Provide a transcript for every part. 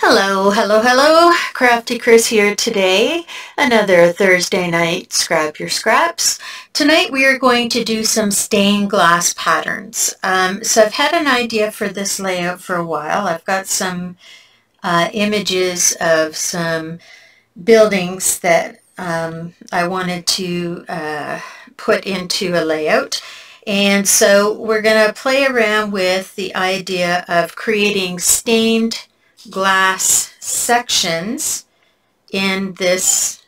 Hello, hello, hello. Crafty Chris here today. Another Thursday night Scrap Your Scraps. Tonight we are going to do some stained glass patterns. So I've had an idea for this layout for a while. I've got some images of some buildings that I wanted to put into a layout. And so we're going to play around with the idea of creating stained glass sections in this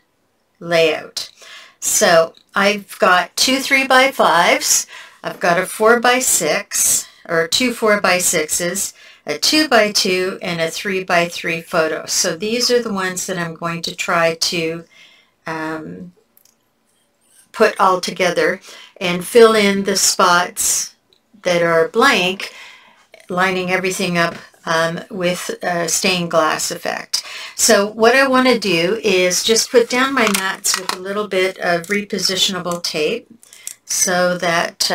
layout. So I've got two 3x5s, I've got a 4x6 or two 4x6s, a 2x2 and a 3x3 photo. So these are the ones that I'm going to try to put all together and fill in the spots that are blank, lining everything up with a stained glass effect. So what I want to do is just put down my nuts with a little bit of repositionable tape so that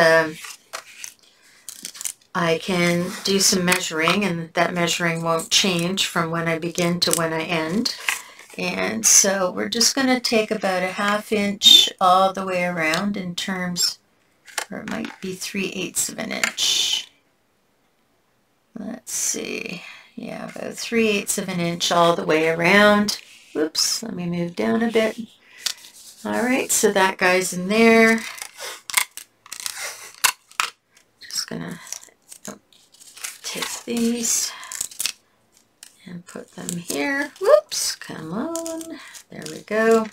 I can do some measuring, and that measuring won't change from when I begin to when I end. And so we're just going to take about a 1/2 inch all the way around in terms, or it might be 3/8 of an inch. Let's see, yeah, about 3/8 of an inch all the way around. Whoops, let me move down a bit. All right, so that guy's in there. Just gonna take these and put them here. Whoops, come on, there we go.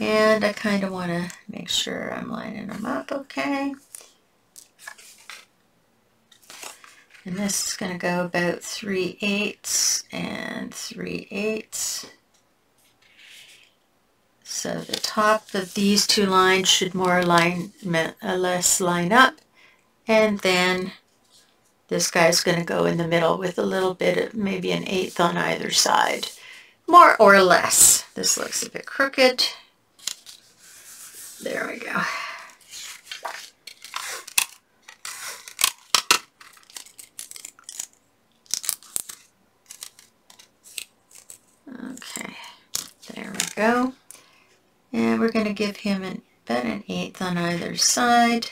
And I kind of want to make sure I'm lining them up okay. And this is going to go about 3/8 and 3/8. So the top of these two lines should more or less line up. And then this guy's going to go in the middle with a little bit of maybe an 1/8 on either side. More or less. This looks a bit crooked. There we go. Okay, there we go. And we're going to give him about an 1/8 on either side.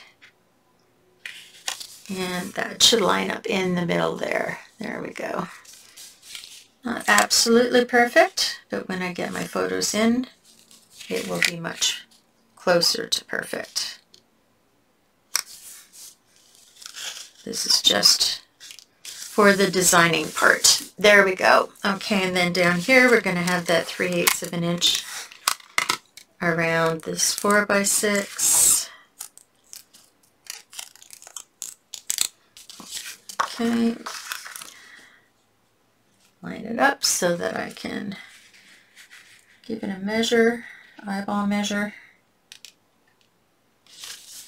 And that should line up in the middle there. There we go. Not absolutely perfect, but when I get my photos in, it will be much closer to perfect. This is just for the designing part. There we go. Okay, and then down here we're going to have that 3/8 of an inch around this 4x6. Okay, line it up so that I can give it a measure, eyeball measure.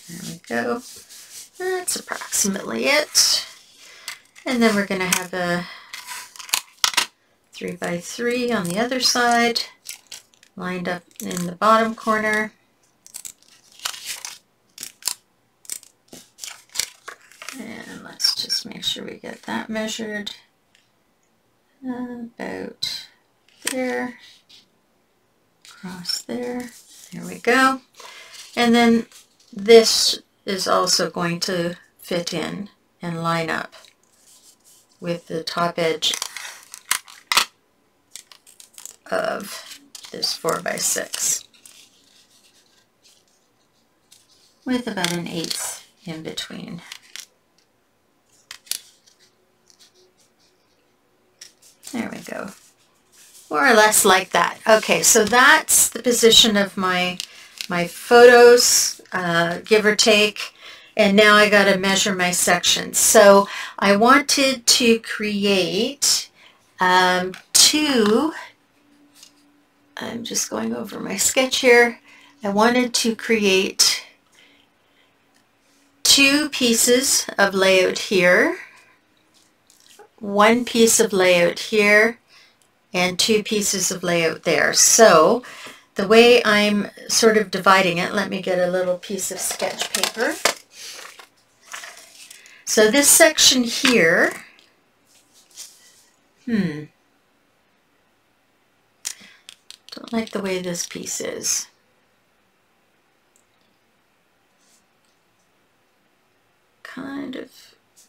There we go. That's approximately it. And then we're going to have a 3x3 on the other side, lined up in the bottom corner. And let's just make sure we get that measured about there, across there. There we go. And then this is also going to fit in and line up with the top edge of this 4x6 with about an 1/8 in between. There we go. More or less like that. Okay, so that's the position of my photos, give or take. And now I got to measure my sections. So I wanted to create two, I'm just going over my sketch here. I wanted to create two pieces of layout here, one piece of layout here, and two pieces of layout there. So the way I'm sort of dividing it, let me get a little piece of sketch paper. So this section here, don't like the way this piece is. Kind of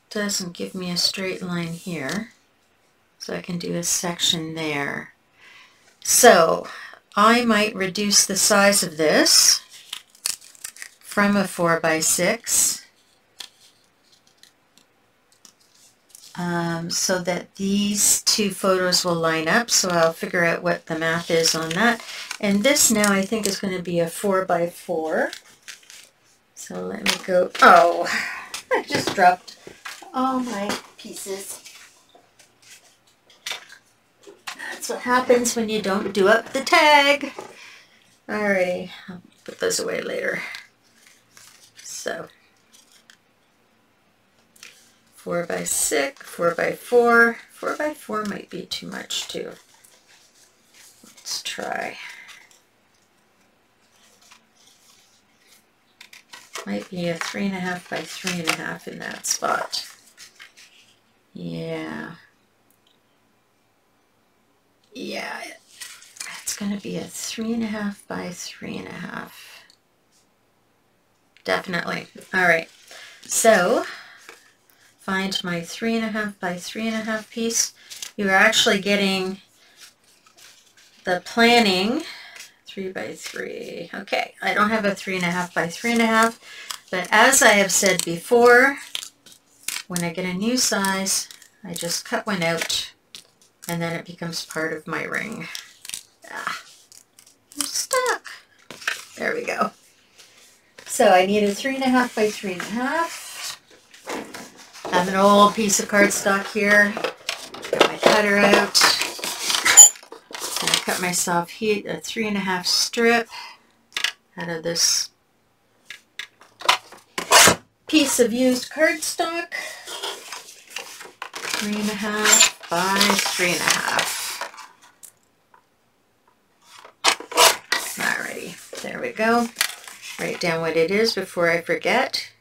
doesn't give me a straight line here, so I can do a section there. So I might reduce the size of this from a 4x6 so that these two photos will line up. So I'll figure out what the math is on that. And this now I think is going to be a 4x4. So let me go. Oh, I just dropped all my pieces. That's what happens when you don't do up the tag. Alrighty, I'll put those away later. So 4x6, 4x4. 4x4 might be too much too. Let's try. Might be a 3.5 by 3.5 in that spot. Yeah. Yeah, it's going to be a 3.5 by 3.5. Definitely. All right. So find my 3.5 by 3.5 piece. You're actually getting the planning 3 by 3. Okay, I don't have a 3.5 by 3.5, but as I have said before, when I get a new size, I just cut one out and then it becomes part of my ring. Ah, I'm stuck. There we go. So I need a 3.5 by 3.5. I have an old piece of cardstock here. Got my cutter out. And I cut myself a 3.5 strip out of this piece of used cardstock. 3.5 by 3.5. Alrighty, there we go. Write down what it is before I forget.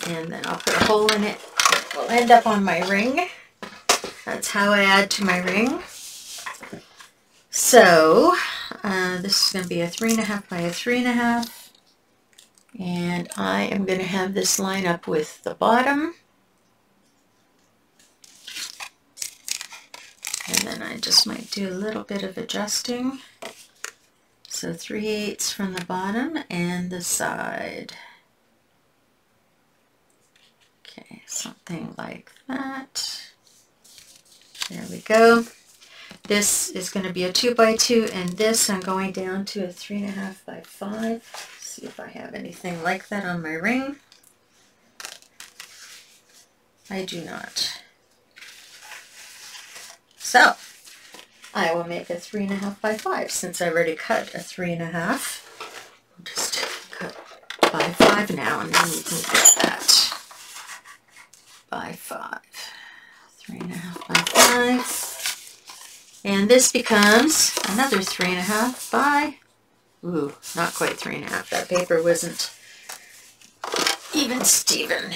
And then I'll put a hole in it. It will end up on my ring. That's how I add to my ring. So this is going to be a 3.5 by a 3.5. And I am going to have this line up with the bottom. And then I just might do a little bit of adjusting. So 3/8 from the bottom and the side. Okay, something like that. There we go. This is going to be a 2x2, and this I'm going down to a 3.5 by 5. See if I have anything like that on my ring. I do not. So I will make a 3.5 by 5 since I already cut a 3.5. I'll just cut by 5 now, and then you can get that by 5. 3.5 by 5. And this becomes another 3.5 by, ooh, not quite 3.5. That paper wasn't even Steven.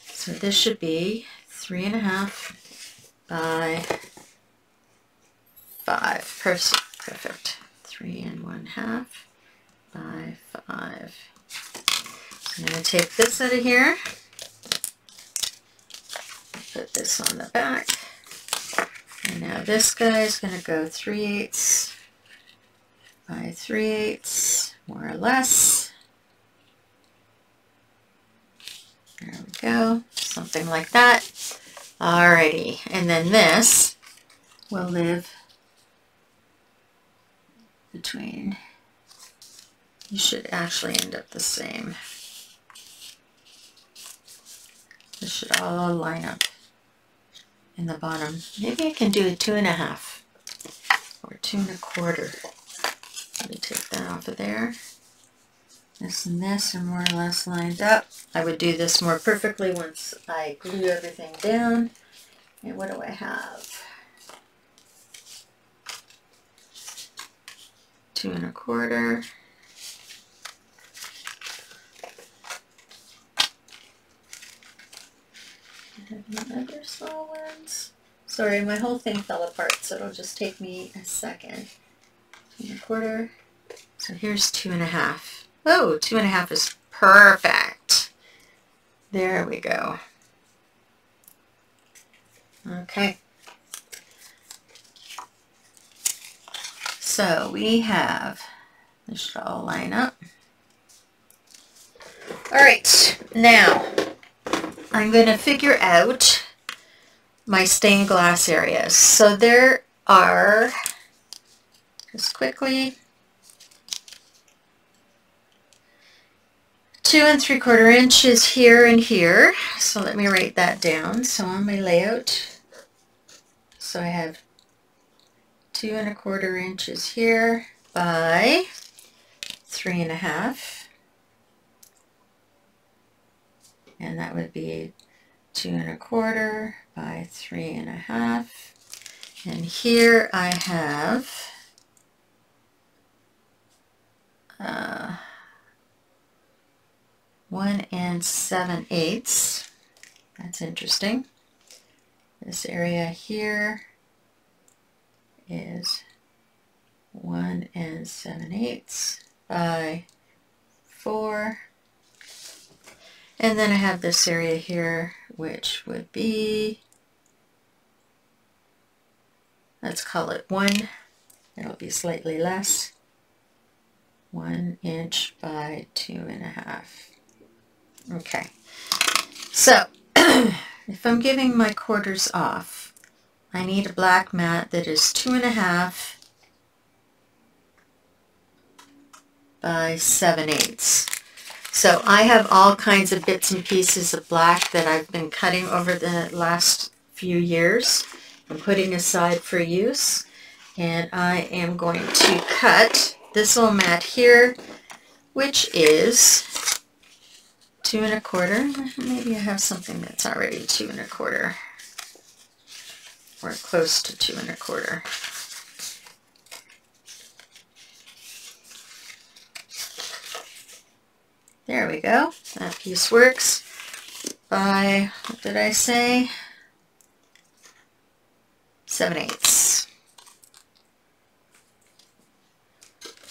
So this should be 3.5 by 5. Perfect. 3.5 by 5. I'm going to take this out of here. Put this on the back. And now this guy is going to go 3/8 by 3/8, more or less. There we go, something like that. Alrighty, and then this will live between. You should actually end up the same. This should all line up in the bottom. Maybe I can do a 2.5 or 2.25. Let me take that off of there. This and this are more or less lined up. I would do this more perfectly once I glue everything down. And what do I have? 2.25. I have my other small ones. Sorry, my whole thing fell apart, so it'll just take me a second. 2 1/4. So here's 2.5. Oh, 2.5 is perfect. There we go. Okay. So we have, this should all line up. All right, now I'm going to figure out my stained glass areas. So there are, just quickly, 2 3/4 inches here and here. So let me write that down. So on my layout, so I have 2 1/4 inches here by 3.5. And that would be 2 1/4 by 3.5. And here I have 1 7/8. That's interesting. This area here is 1 7/8 by 4. And then I have this area here, which would be, let's call it 1. It'll be slightly less. 1 inch by 2.5. Okay. So, if I'm giving my quarters off, I need a black mat that is 2.5 by 7/8. So I have all kinds of bits and pieces of black that I've been cutting over the last few years and putting aside for use. And I am going to cut this little mat here, which is 2 1/4. Maybe I have something that's already 2 1/4. Or close to 2 1/4. There we go. That piece works by, what did I say? 7/8.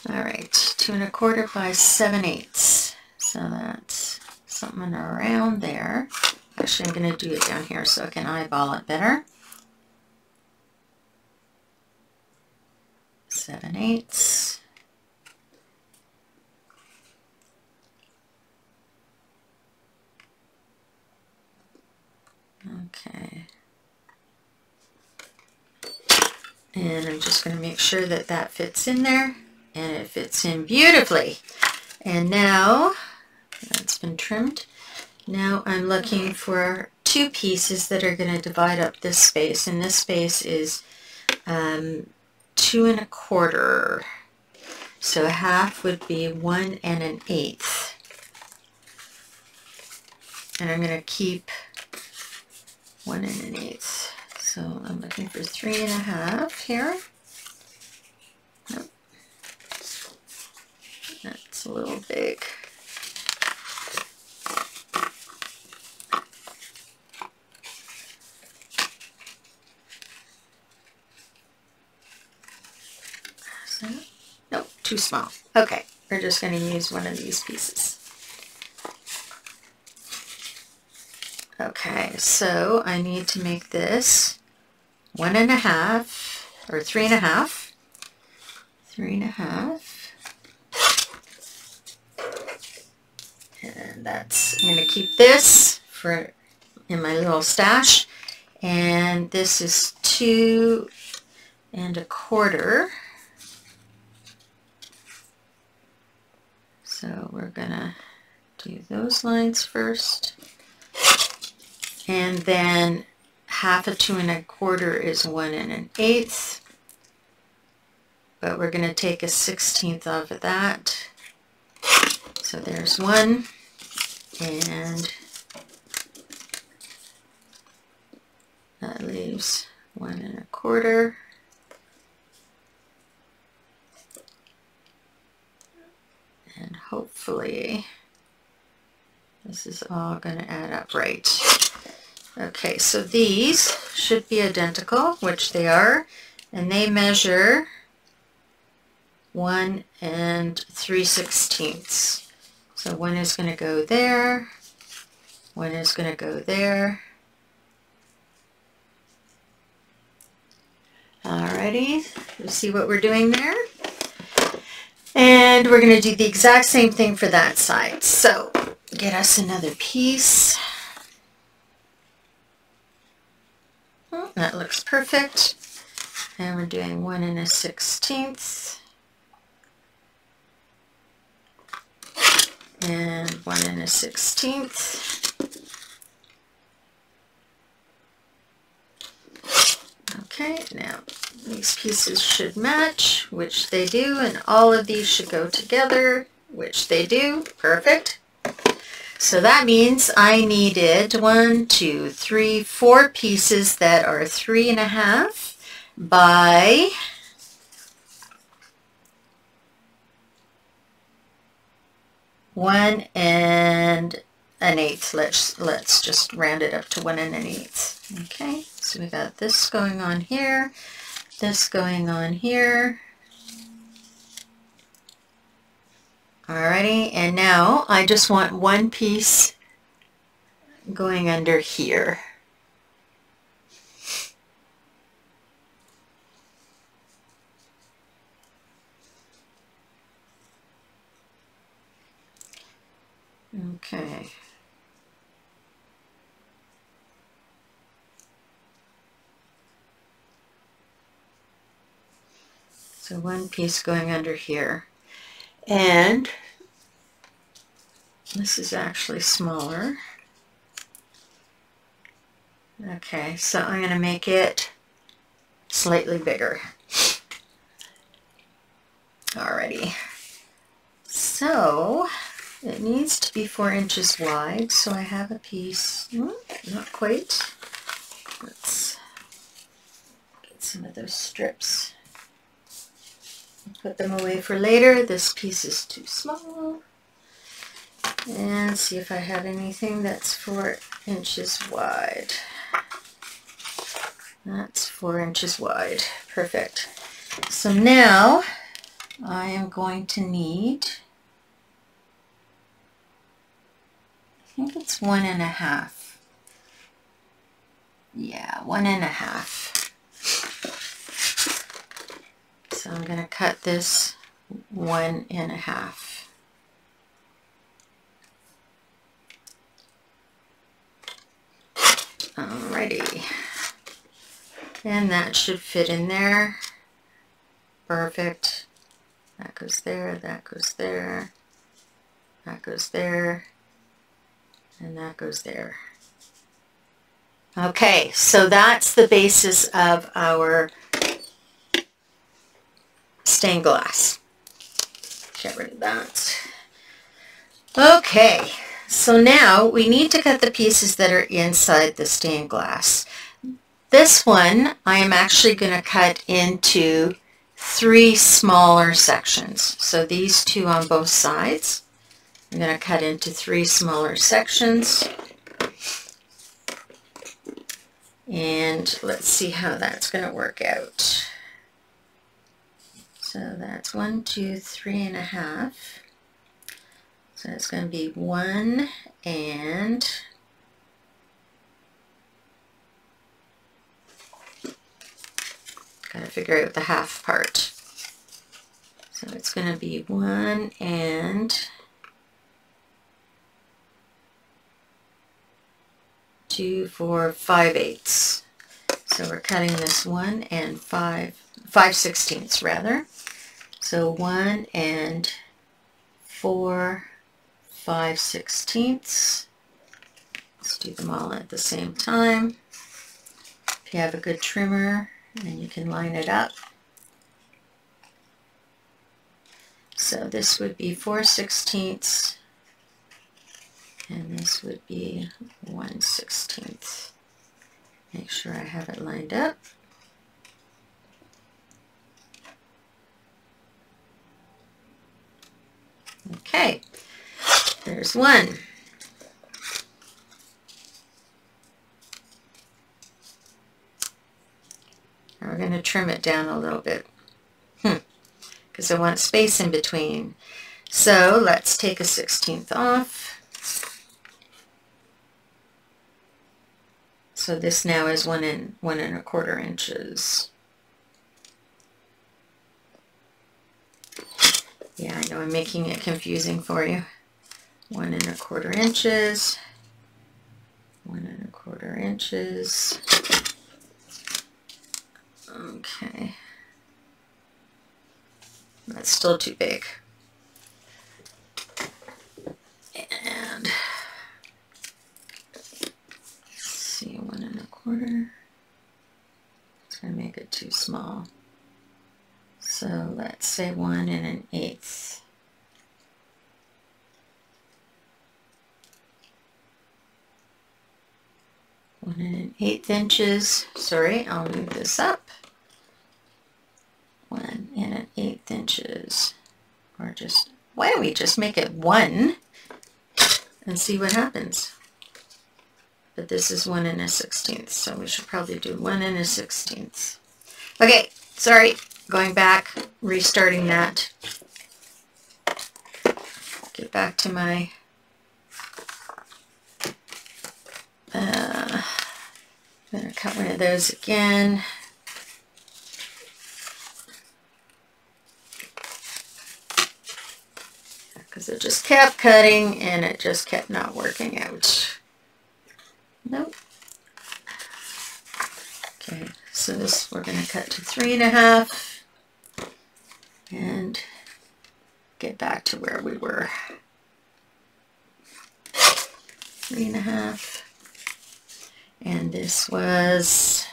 All right, 2 1/4 by 7/8. So that's something around there. Actually, I'm going to do it down here so I can eyeball it better. 7/8. Okay. And I'm just going to make sure that that fits in there, and it fits in beautifully. And now that's been trimmed. Now I'm looking for 2 pieces that are going to divide up this space, and this space is 2 1/4. So a half would be 1 1/8. And I'm going to keep 1 1/8. So I'm looking for 3.5 here. Nope. That's a little big. Nope, too small. Okay, we're just going to use one of these pieces. Okay, so I need to make this 1.5 or 3.5. 3.5. And that's, I'm going to keep this for in my little stash. And this is 2 1/4. So we're going to do those lines first. And then half of 2 1/4 is 1 1/8. But we're going to take 1/16 off of that. So there's 1. And that leaves 1 1/4. And hopefully this is all going to add up right. Okay, so these should be identical, which they are, and they measure 1 3/16. So one is going to go there, one is going to go there. Alrighty, you see what we're doing there? And we're going to do the exact same thing for that side. So get us another piece. That looks perfect. And we're doing 1 1/16. And 1 1/16. Okay, now these pieces should match, which they do, and all of these should go together, which they do. Perfect. So that means I needed 1, 2, 3, 4 pieces that are 3.5 by 1 1/8. Let's just round it up to 1 1/8. Okay, so we got this going on here, this going on here. Alrighty, and now I just want one piece going under here. Okay. So one piece going under here. And this is actually smaller. Okay, so I'm going to make it slightly bigger. Alrighty. So it needs to be 4 inches wide, so I have a piece, not quite. Let's get some of those strips. Put them away for later. This piece is too small. And see if I have anything that's 4 inches wide. That's 4 inches wide. Perfect. So now I am going to need, I think it's 1 1/2. Yeah, 1 1/2. So I'm going to cut this 1 1/2. Alrighty. And that should fit in there. Perfect. That goes there, that goes there, that goes there, and that goes there. Okay, so that's the basis of our stained glass. Get rid of that. Okay, so now we need to cut the pieces that are inside the stained glass. This one I am actually going to cut into 3 smaller sections. So these 2 on both sides, I'm going to cut into 3 smaller sections. And let's see how that's going to work out. So that's 1, 2, 3 1/2. So it's going to be 1 and got to figure out the half part. So it's going to be 1 and 2, 4, 5/8. So we're cutting this 1 and 5/16 rather. So 1 and 4 5/16. Let's do them all at the same time. If you have a good trimmer, and you can line it up. So this would be 4/16, and this would be 1/16. Make sure I have it lined up. Okay, there's one. going to trim it down a little bit because I want space in between. So let's take a 1/16 off. So this now is 1 1¼ inches. Yeah, I know I'm making it confusing for you. 1 1/4 inches. 1 1/4 inches. Okay. That's still too big. And let's see, 1 1/4. It's going to make it too small. So let's say 1 1/8. 1 1/8 inches. Sorry, I'll move this up. 1 1/8 inches. Or just, why don't we just make it 1 and see what happens? But this is 1 1/16, so we should probably do 1 1/16. Okay, sorry, going back, restarting that. Get back to my better cut one of those again. Because it just kept cutting and it just kept not working out. Nope. Okay, so this we're going to cut to 3 1/2 and get back to where we were. 3 1/2. And this was,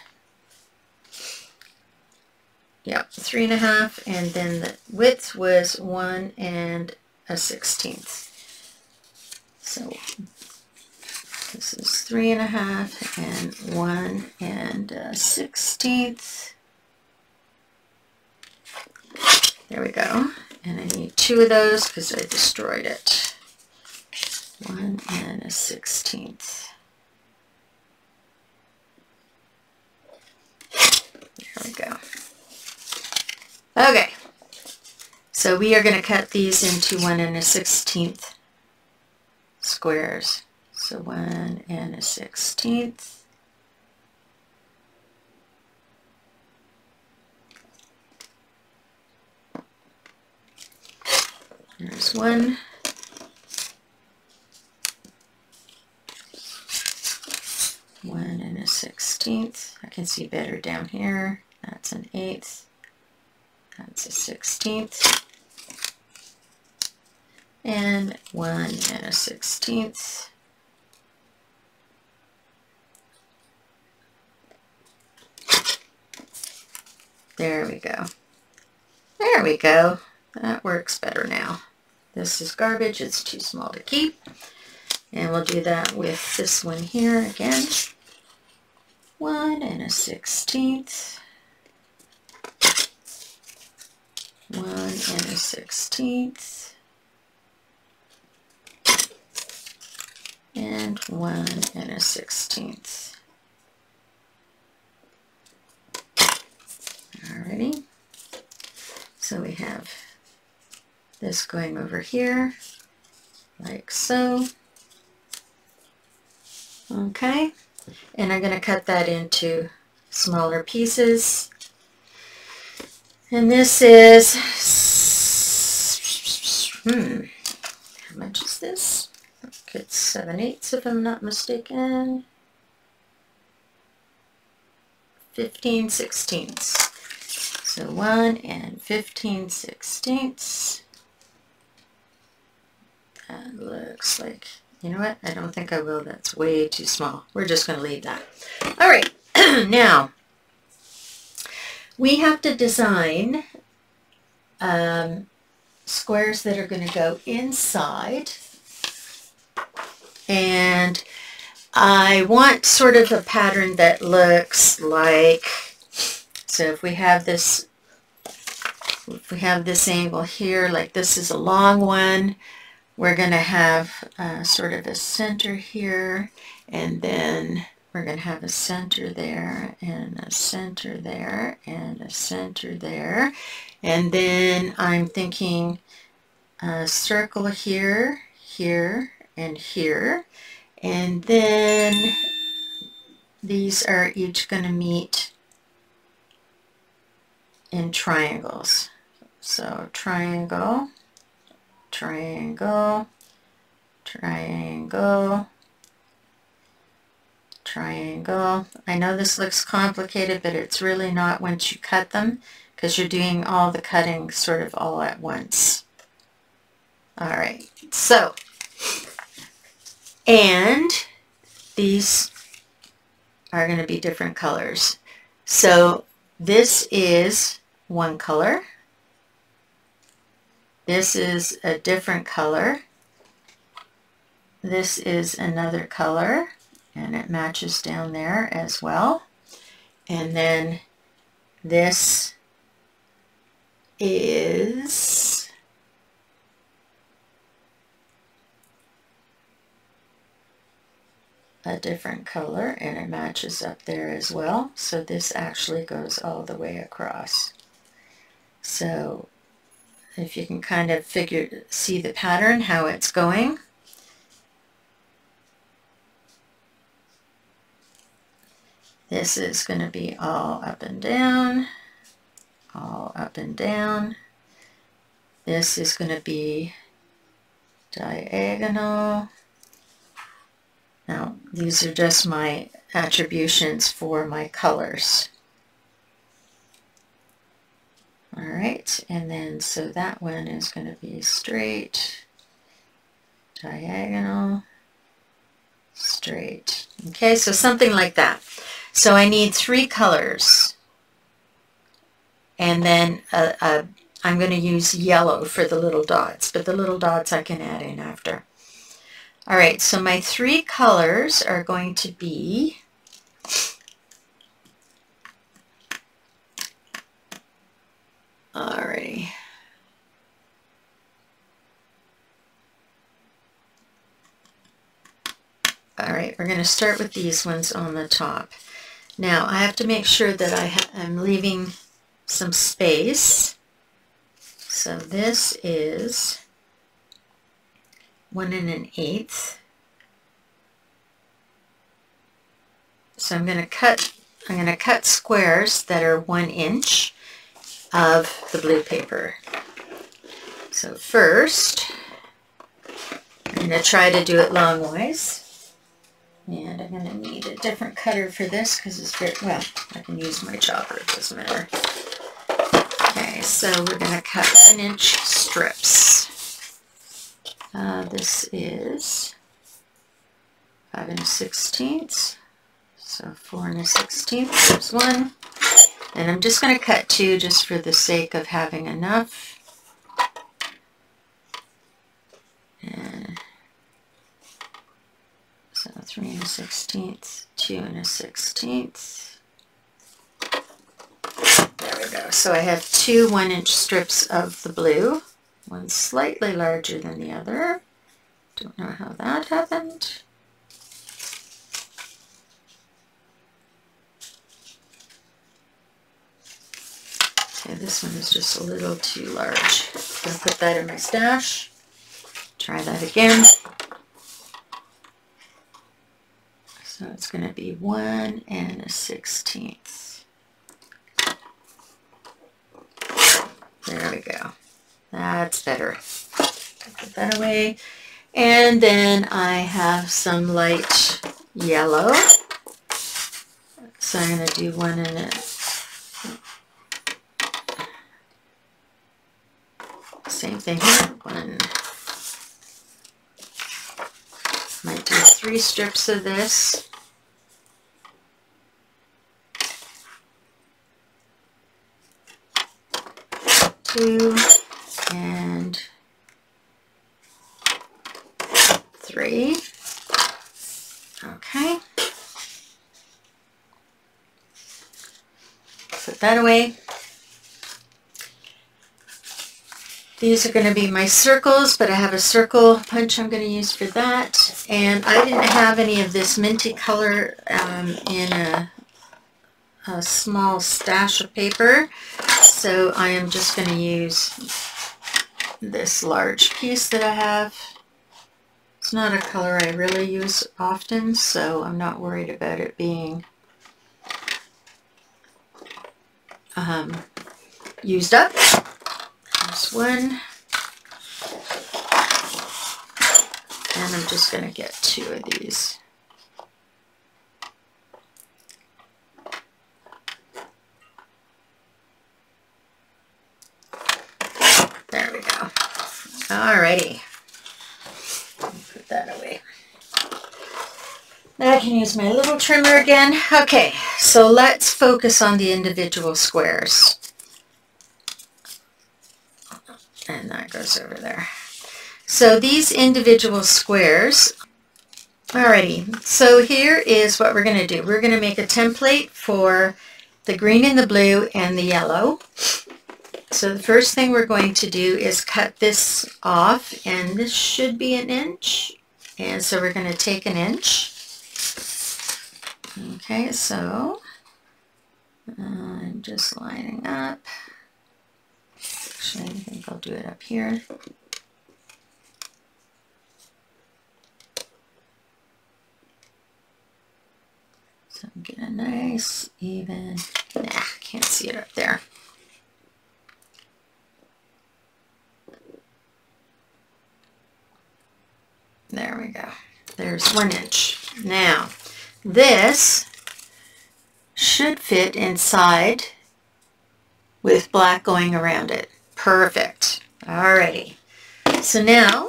yep, 3 1/2, and then the width was 1 1/16. So this is 3 1/2 and 1 1/16. There we go. And I need 2 of those because I destroyed it. 1 1/16. There we go. Okay, so we are going to cut these into 1 1/16 squares. So 1 1/16. There's 1. 1 1/16. I can see better down here. That's an 1/8. That's a 1/16. And 1 1/16. There we go. There we go. That works better now. This is garbage. It's too small to keep. And we'll do that with this one here again. 1 1/16. 1 1/16. And 1 1/16. Alrighty. So we have this going over here, like so. Okay, and I'm going to cut that into smaller pieces. And this is, how much is this? It's 7/8 if I'm not mistaken. 15/16. So 1 15/16. That looks like, you know what? I don't think I will. That's way too small. We're just going to leave that. All right. Now, we have to design squares that are going to go inside. And I want sort of a pattern that looks like, so if we have this angle here, like this is a long one, we're going to have sort of a center here, and then we're going to have a center there, and a center there, and a center there. And then I'm thinking a circle here, here, and here. And then these are each going to meet in triangles. So triangle, triangle, triangle, triangle. I know this looks complicated, but it's really not once you cut them, because you're doing all the cutting sort of all at once. All right, so, and these are going to be different colors. So this is one color. This is a different color. This is another color, and it matches down there as well. And then this is a different color, and it matches up there as well. So this actually goes all the way across. So if you can kind of see the pattern, how it's going. This is going to be all up and down, all up and down. This is going to be diagonal. Now, these are just my attributions for my colors. All right, and then so that one is going to be straight, diagonal, straight. Okay, so something like that. So I need 3 colors, and then I'm going to use yellow for the little dots, but the little dots I can add in after. All right, so my 3 colors are going to be alrighty. All right, we're going to start with these ones on the top. Now I have to make sure that I'm leaving some space. So this is 1 1/8. So I'm going to cut squares that are 1 inch of the blue paper. So first, I'm going to try to do it longwise. And I'm going to need a different cutter for this because it's very, well, I can use my chopper, it doesn't matter. Okay, so we're going to cut 1 inch strips. This is 5 1/16. So 4 1/16, there's 1. And I'm just going to cut 2 just for the sake of having enough. And so 3 1/16, 2 1/16. There we go. So I have 2 1 inch strips of the blue. One slightly larger than the other. Don't know how that happened. Okay, this one is just a little too large. I'm going to put that in my stash. Try that again. So it's going to be 1 1/16. There we go. That's better. Put that away. And then I have some light yellow. So I'm going to do 1 in it. Same thing here. 1. Might do 3 strips of this. Two and 3. Okay. Put that away. These are going to be my circles, but I have a circle punch I'm going to use for that. And I didn't have any of this minty color in a small stash of paper, so I am just going to use this large piece that I have. It's not a color I really use often, so I'm not worried about it being used up. There's one. And I'm just going to get 2 of these. There we go. Alrighty. Put that away. Now I can use my little trimmer again. Okay, so let's focus on the individual squares. And that goes over there. So these individual squares, alrighty, so here is what we're going to do. We're going to make a template for the green and the blue and the yellow. So the first thing we're going to do is cut this off, and this should be 1 inch. And so we're going to take 1 inch. Okay, so I'm just lining up. Actually, I think I'll do it up here. So get a nice, even, can't see it up there. There we go. There's 1 inch. Now, this should fit inside with black going around it. Perfect. Alrighty. So now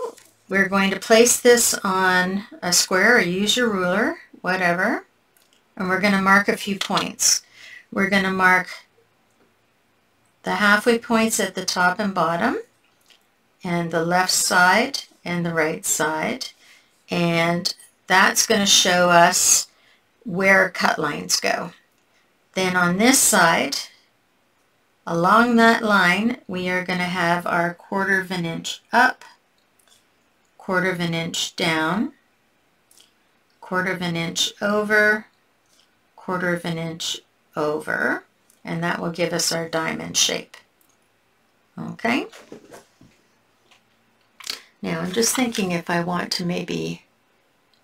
we're going to place this on a square, or use your ruler, whatever. And we're going to mark a few points. We're going to mark the halfway points at the top and bottom, and the left side and the right side. And that's going to show us where cut lines go. Then on this side, along that line, we are going to have our 1/4 inch up, 1/4 inch down, 1/4 inch over, 1/4 inch over, and that will give us our diamond shape. Okay. Now I'm just thinking if I want to maybe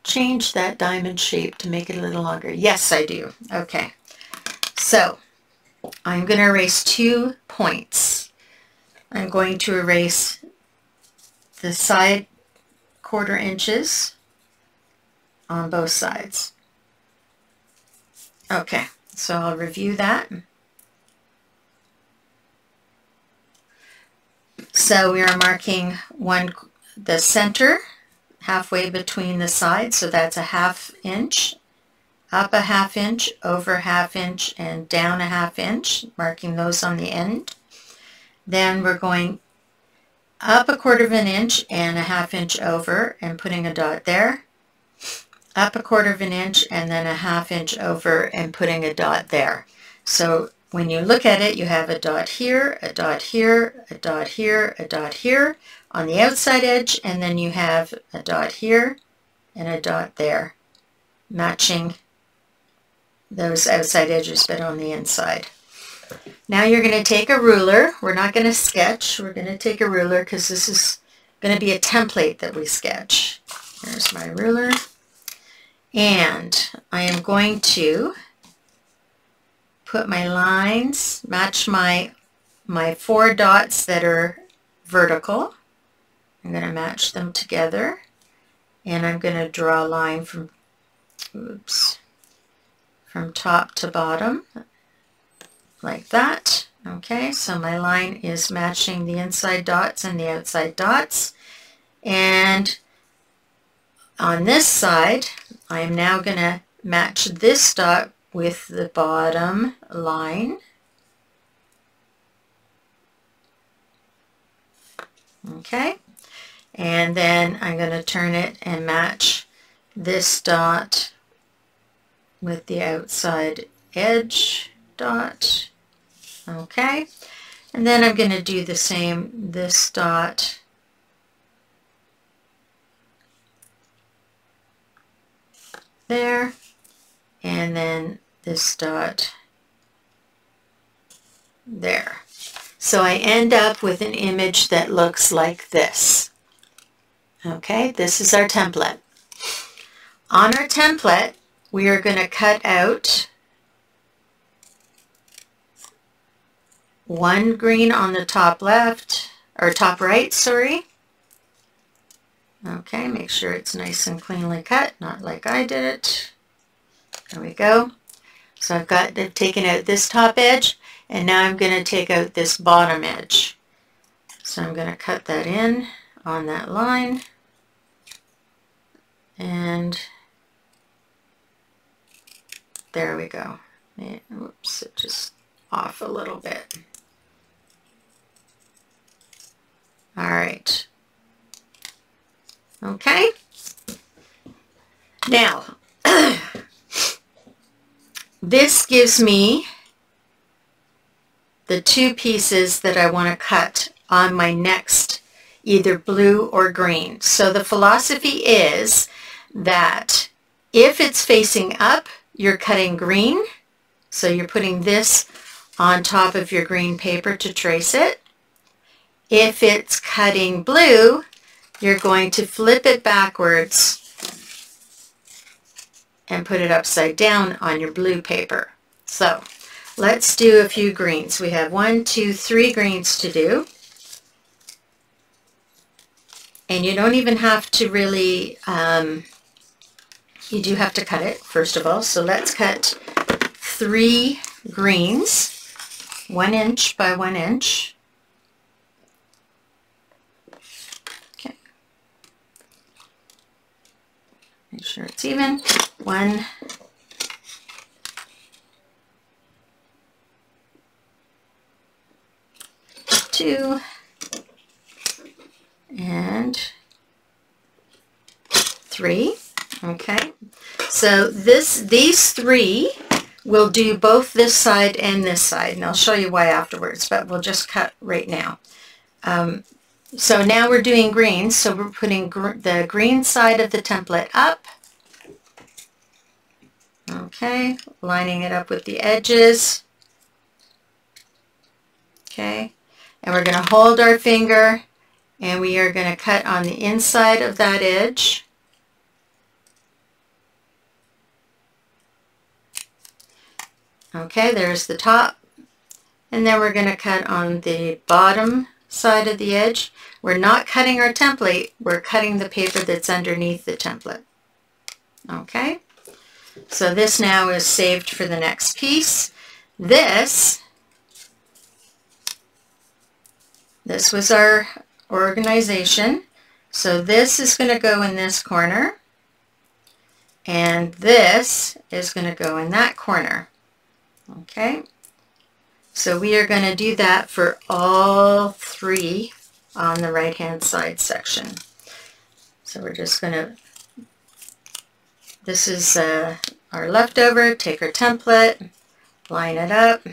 change that diamond shape to make it a little longer. Yes, I do. Okay. So I'm going to erase 2 points. I'm going to erase the side 1/4 inches on both sides. Okay, so I'll review that. So we are marking the center halfway between the sides, so that's a 1/2 inch, up a 1/2 inch, over 1/2 inch, and down a 1/2 inch, marking those on the end. Then we're going up a 1/4 inch and a 1/2 inch over and putting a dot there, up a 1/4 inch and then a 1/2 inch over and putting a dot there. So when you look at it, you have a dot here, a dot here, a dot here, a dot here on the outside edge, and then you have a dot here and a dot there, matching those outside edges but on the inside. Now you're going to take a ruler. We're not going to sketch. We're going to take a ruler because this is going to be a template that we sketch. There's my ruler. And I am going to put my lines, match my 4 dots that are vertical. I'm going to match them together. And I'm going to draw a line from top to bottom, like that. Okay, so my line is matching the inside dots and the outside dots. And on this side, I am now going to match this dot with the bottom line. Okay, and then I'm going to turn it and match this dot with the outside edge dot. Okay, And then I'm going to do the same, this dot there, and then this dot there. So I end up with an image that looks like this. Okay, this is our template. On our template, we are going to cut out one green on the top left, or top right, sorry. Okay, make sure it's nice and cleanly cut, not like I did it. There we go. So I've taken out this top edge, and now I'm going to take out this bottom edge. So I'm going to cut that in on that line, and there we go. Oops, it just off a little bit. All right. Okay. Now, this gives me the two pieces that I want to cut on my next either blue or green. So the philosophy is that if it's facing up, you're cutting green. So you're putting this on top of your green paper to trace it. If it's cutting blue, you're going to flip it backwards and put it upside down on your blue paper. So let's do a few greens. We have 1, 2, 3 greens to do. And you don't even have to really, you do have to cut it first of all. So let's cut 3 greens, 1 inch by 1 inch. Okay. Make sure it's even. 1, 2, and 3. Okay, so these 3 will do both this side and this side, and I'll show you why afterwards, but we'll just cut right now. So now we're doing green, so we're putting the green side of the template up. Okay, lining it up with the edges. Okay, and we're going to hold our finger, and we are going to cut on the inside of that edge. Okay, there's the top. And then we're going to cut on the bottom side of the edge. We're not cutting our template, we're cutting the paper that's underneath the template. Okay, so this now is saved for the next piece. This was our organization. So this is going to go in this corner, and this is going to go in that corner. Okay, so we are going to do that for all 3 on the right hand side section. So we're just going to, this is our leftover, take our template, line it up,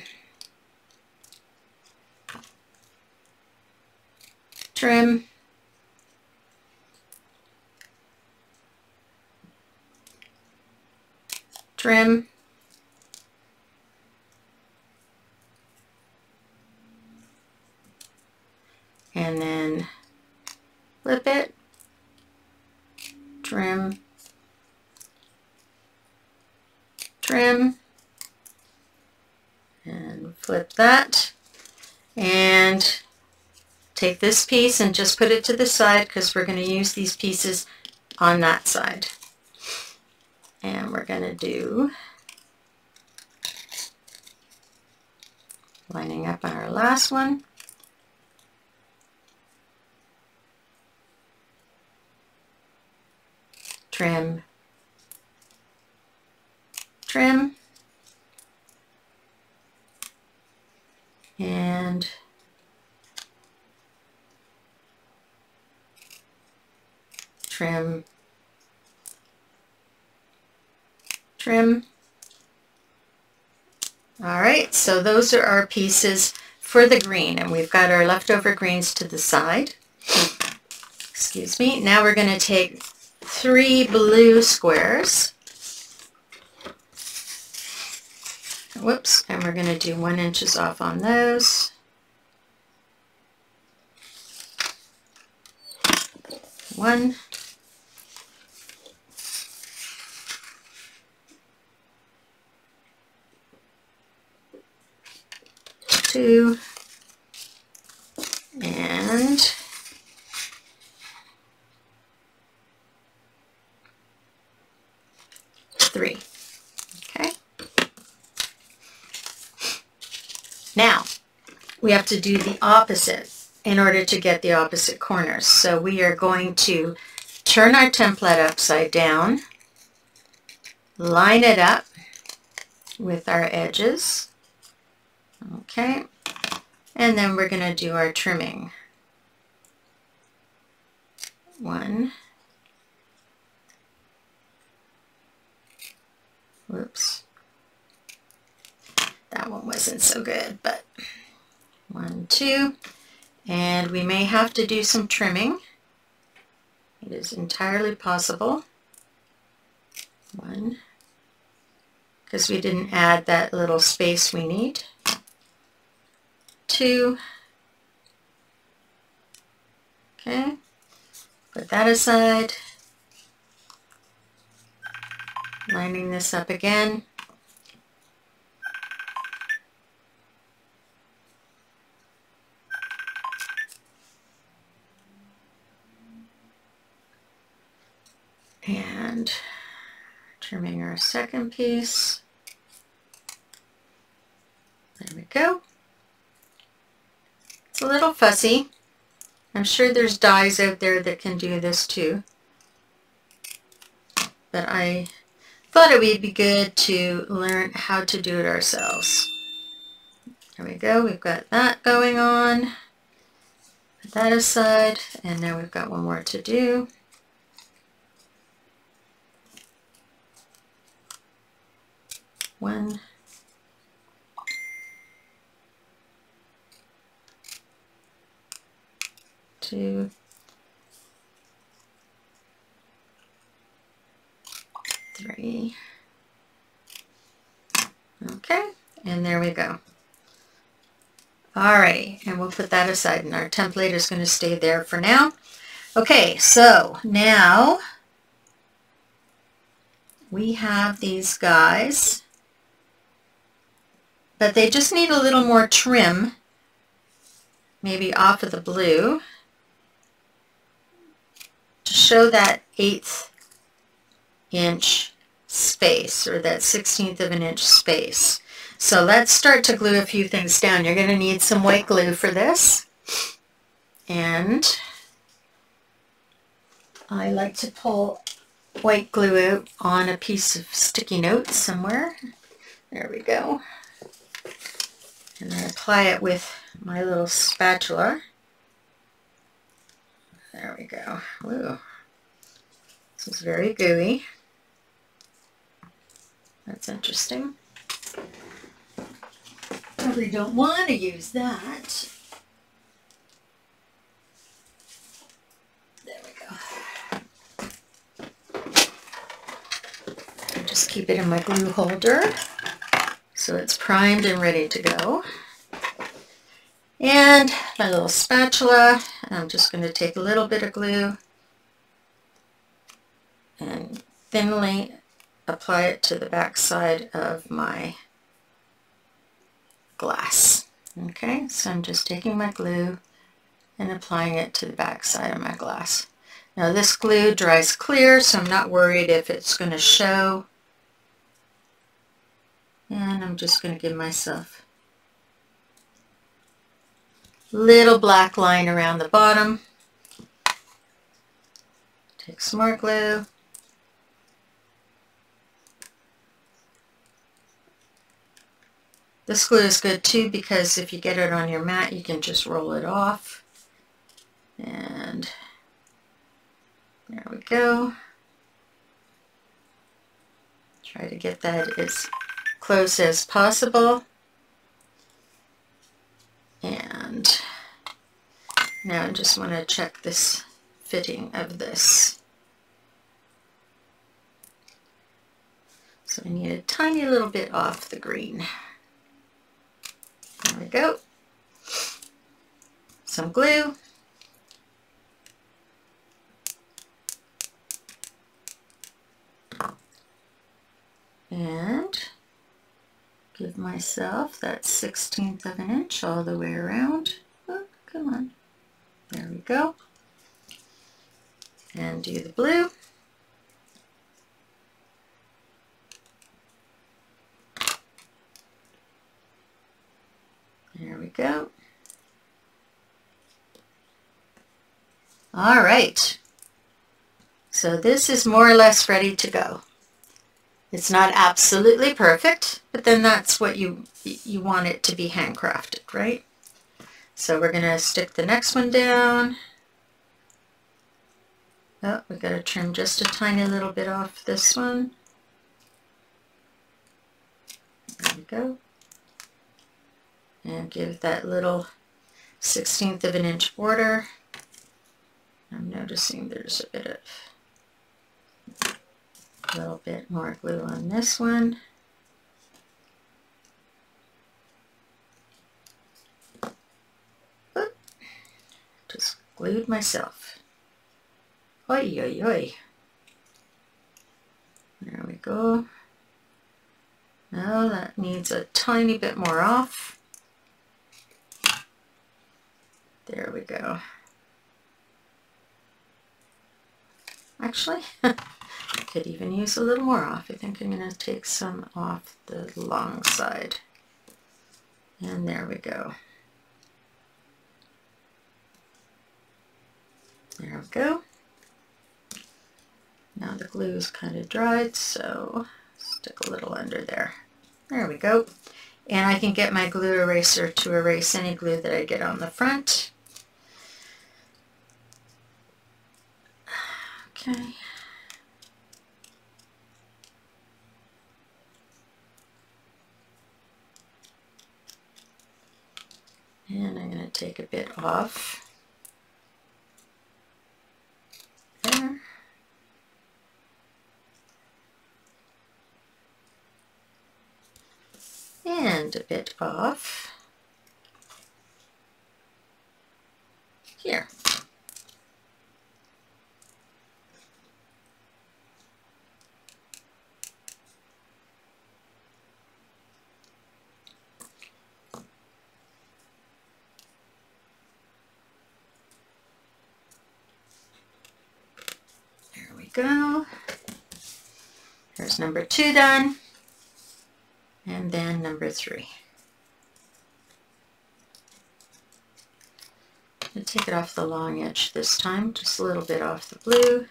trim, trim, and then flip it, trim, trim, and flip that, and take this piece and just put it to the side because we're going to use these pieces on that side. And we're going to do lining up on our last one. Trim, trim, and trim, trim. All right, so those are our pieces for the green, and we've got our leftover greens to the side. Excuse me. Now we're going to take 3 blue squares. Whoops, and we're going to do 1 inches off on those. One. Two. And 3. Okay. Now, we have to do the opposite in order to get the opposite corners. So we are going to turn our template upside down, line it up with our edges. Okay. And then we're going to do our trimming. 1. Whoops. That one wasn't so good, but 1, 2. And we may have to do some trimming. It is entirely possible. 1. Because we didn't add that little space we need. 2. Okay, put that aside. Lining this up again. And trimming our second piece. There we go. It's a little fussy. I'm sure there's dies out there that can do this too. But I thought it would be good to learn how to do it ourselves. There we go. We've got that going on. Put that aside. And now we've got one more to do. One. 2, 3. Okay, and there we go. Alrighty, and we'll put that aside, and our template is going to stay there for now. Okay, so now we have these guys, but they just need a little more trim, maybe off of the blue, to show that 1/8 inch space, or that 1/16 of an inch space. So let's start to glue a few things down. You're going to need some white glue for this. And I like to pull white glue out on a piece of sticky notes somewhere. There we go. And I apply it with my little spatula. There we go. Ooh. This is very gooey. That's interesting. Probably don't want to use that. There we go. And just keep it in my glue holder so it's primed and ready to go. And my little spatula, I'm just going to take a little bit of glue and thinly apply it to the back side of my glass. Okay, so I'm just taking my glue and applying it to the back side of my glass. Now this glue dries clear, so I'm not worried if it's going to show. And I'm just going to give myself little black line around the bottom. Take some more glue. This glue is good too because if you get it on your mat, you can just roll it off. And there we go. Try to get that as close as possible. Now I just want to check this fitting of this. So I need a tiny little bit off the green. There we go. Some glue. And give myself that 1/16 of an inch all the way around. Oh, come on. There we go. And do the blue. There we go. All right. So this is more or less ready to go. It's not absolutely perfect, but then that's what you want it to be handcrafted, right? So we're going to stick the next one down. Oh, we got to trim just a tiny little bit off this one. There we go. And give that little 1/16 of an inch border. I'm noticing there's a bit of a little bit more glue on this one. Oop. Just glued myself. Oi, oi, oi. There we go. Now that needs a tiny bit more off. There we go. Actually, I could even use a little more off. I think I'm going to take some off the long side. And there we go. There we go. Now the glue is kind of dried, so stick a little under there. There we go. And I can get my glue eraser to erase any glue that I get on the front. Okay. And I'm going to take a bit off there. And a bit off here. There we go. There's number 2 done. And then number 3. I'm going to take it off the long edge this time, just a little bit off the blue.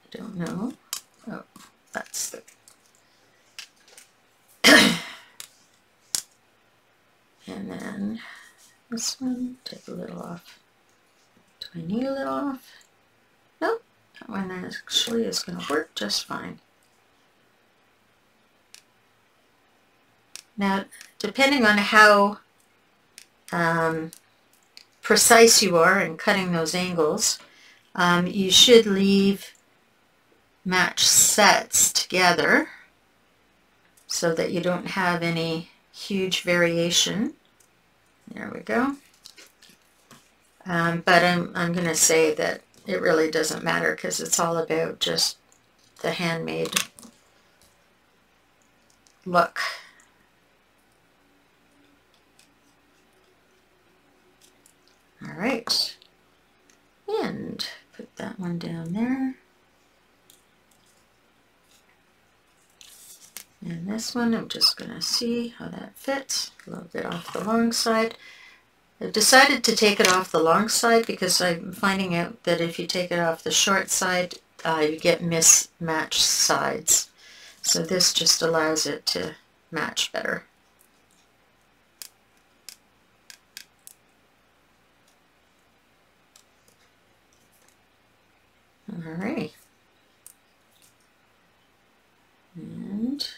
I don't know. Oh, that's the... And then this one, take a little off. Do I need a little off? Nope, that one actually is going to work just fine. Now, depending on how precise you are in cutting those angles, you should leave match sets together so that you don't have any huge variation. There we go. But I'm going to say that it really doesn't matter because it's all about just the handmade look. All right. And put that one down there. And this one, I'm just going to see how that fits. A little bit off the long side. I've decided to take it off the long side because I'm finding out that if you take it off the short side, you get mismatched sides. So this just allows it to match better. Alrighty. And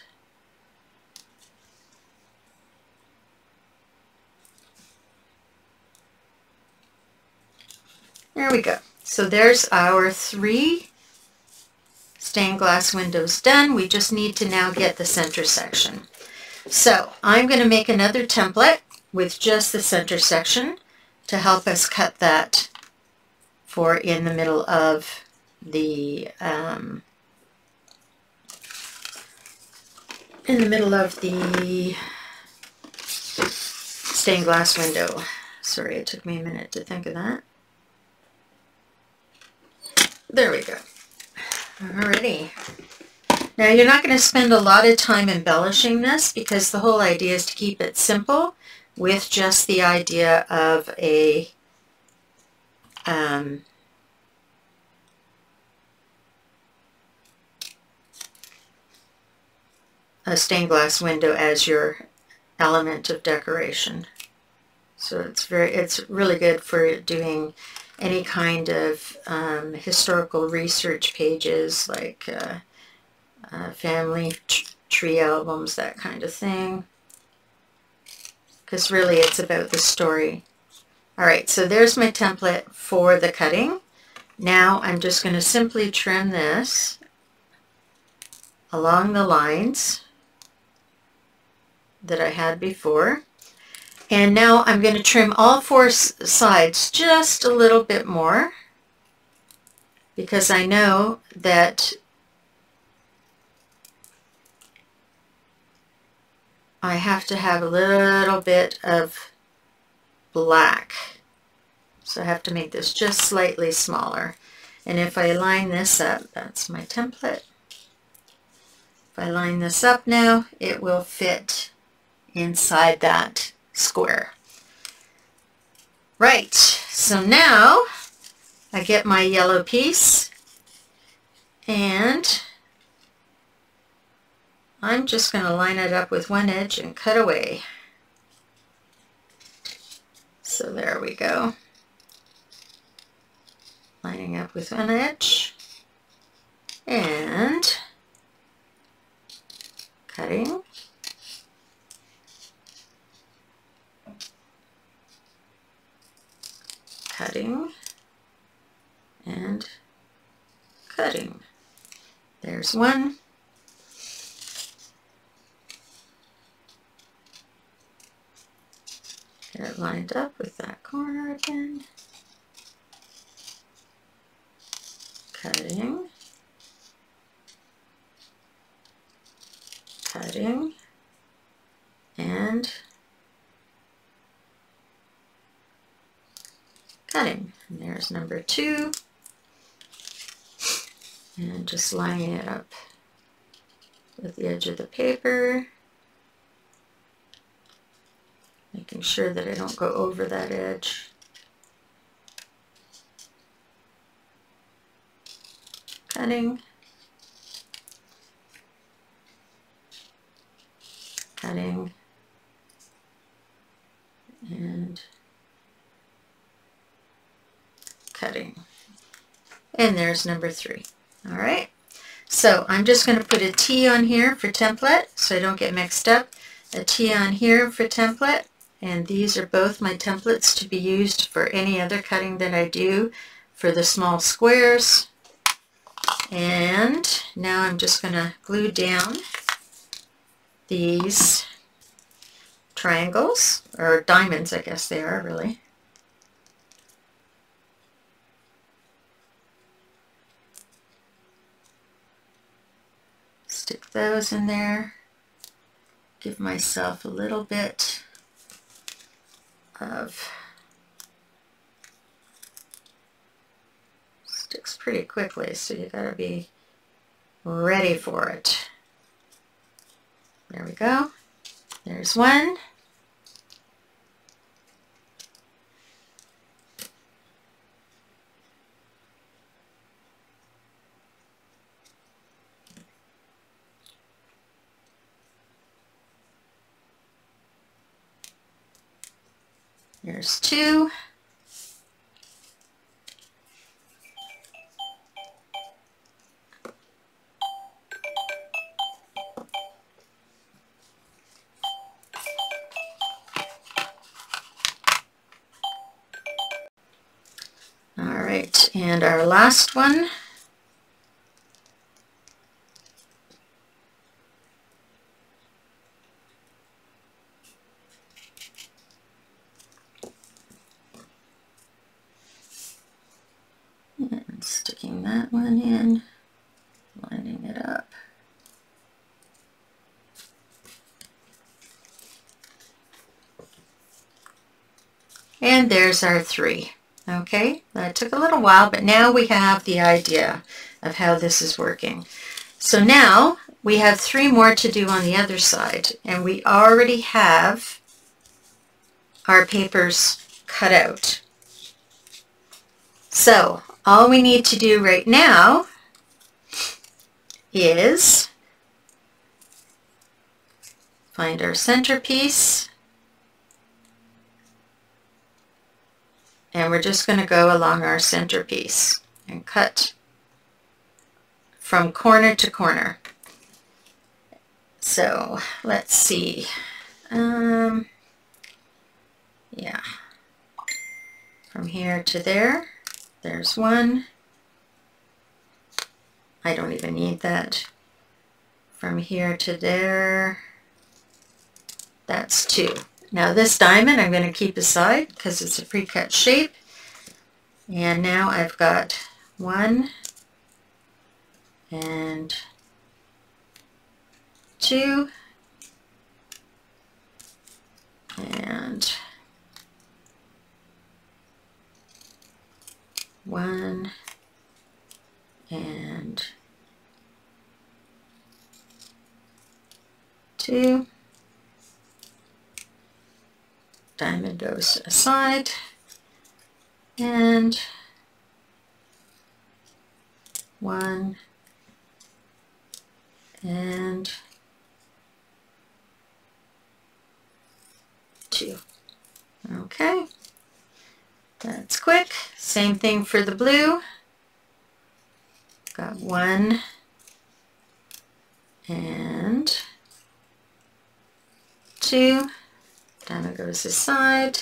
there we go. So there's our 3 stained glass windows done. We just need to now get the center section. So I'm going to make another template with just the center section to help us cut that for in the middle of the stained glass window. Sorry, it took me a minute to think of that. There we go. Alrighty. Now you're not going to spend a lot of time embellishing this because the whole idea is to keep it simple with just the idea of a stained glass window as your element of decoration. So it's really good for doing any kind of historical research pages like family tree albums, that kind of thing, because really it's about the story. Alright, so there's my template for the cutting. Now I'm just going to simply trim this along the lines that I had before. And now I'm going to trim all 4 sides just a little bit more because I know that I have to have a little bit of black. So I have to make this just slightly smaller. And if I line this up, that's my template. If I line this up now, it will fit inside that square. Right, so now I get my yellow piece and I'm just going to line it up with one edge and cut away. So there we go. Lining up with one edge and cutting. Cutting and cutting. There's one. Get it lined up with that corner again. Cutting. Cutting. And cutting. And there's number 2. And just lining it up with the edge of the paper. Making sure that I don't go over that edge. Cutting. Cutting. And cutting. And there's number 3. All right. So I'm just going to put a T on here for template so I don't get mixed up. A T on here for template. And these are both my templates to be used for any other cutting that I do for the small squares. And now I'm just going to glue down these triangles, or diamonds I guess they are really. Stick those in there. Give myself a little bit of, sticks pretty quickly, so you gotta be ready for it. There we go. There's one. There's 2. And our last one. And sticking that one in, lining it up. And there's our 3. Okay, that took a little while, but now we have the idea of how this is working. So now we have 3 more to do on the other side, and we already have our papers cut out. So all we need to do right now is find our centerpiece, and we're just going to go along our centerpiece and cut from corner to corner. So let's see. Yeah, from here to there, there's 1. I don't even need that. From here to there, that's 2. Now this diamond I'm going to keep aside because it's a pre-cut shape. And now I've got 1 and 2 and 1 and 2. Diamond goes aside, and 1 and 2. Okay, that's quick. Same thing for the blue. Got 1 and 2. Diamond goes aside.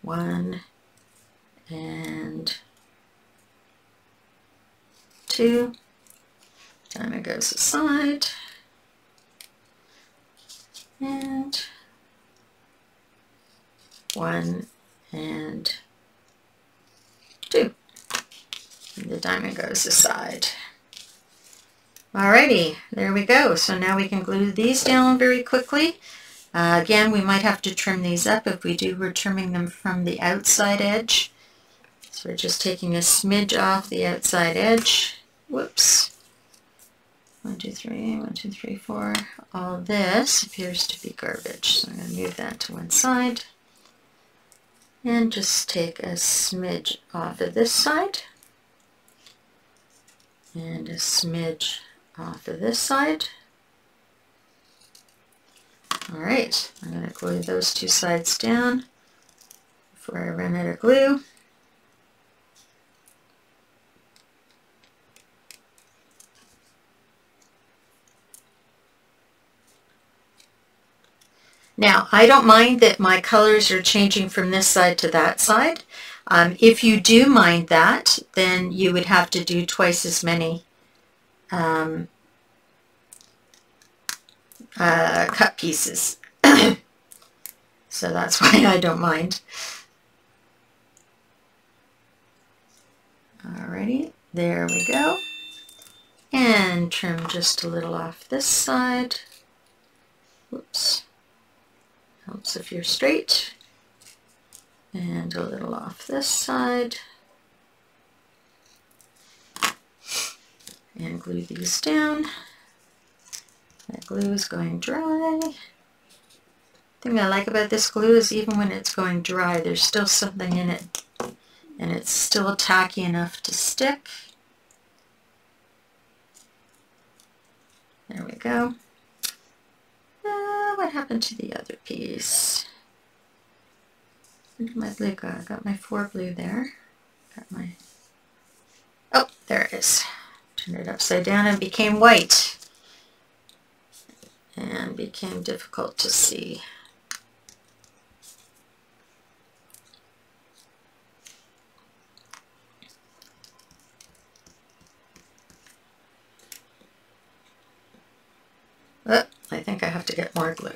One and 2. Diamond goes aside. And 1 and 2. And the diamond goes aside. Alrighty, there we go. So now we can glue these down very quickly. Again, we might have to trim these up. If we do, we're trimming them from the outside edge. So we're just taking a smidge off the outside edge. Whoops. 1, 2, 3, 1, 2, 3, 4. All this appears to be garbage. So I'm going to move that to one side. And just take a smidge off of this side. And a smidge off of this side. Alright, I'm going to glue those 2 sides down before I run out of glue. Now, I don't mind that my colors are changing from this side to that side. If you do mind that, then you would have to do twice as many cut pieces. So that's why I don't mind. Alrighty, there we go. And trim just a little off this side. Whoops. Helps if you're straight. And a little off this side. And glue these down. That glue is going dry. The thing I like about this glue is even when it's going dry, there's still something in it. And it's still tacky enough to stick. There we go. What happened to the other piece? Where did my blue go? I got my 4 blue there. Got my... Oh, there it is. Turned it upside down and became white. and became difficult to see. Oh, I think I have to get more glue.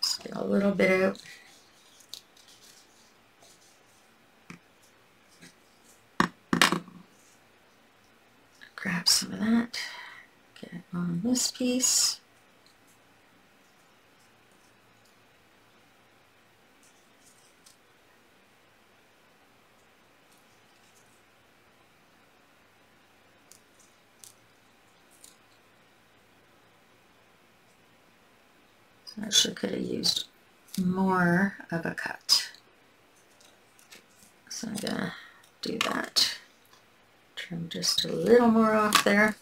Just get a little bit out. Grab some of that, get it on this piece. So I actually could have used more of a cut. So I'm gonna do that. Trim just a little more off there.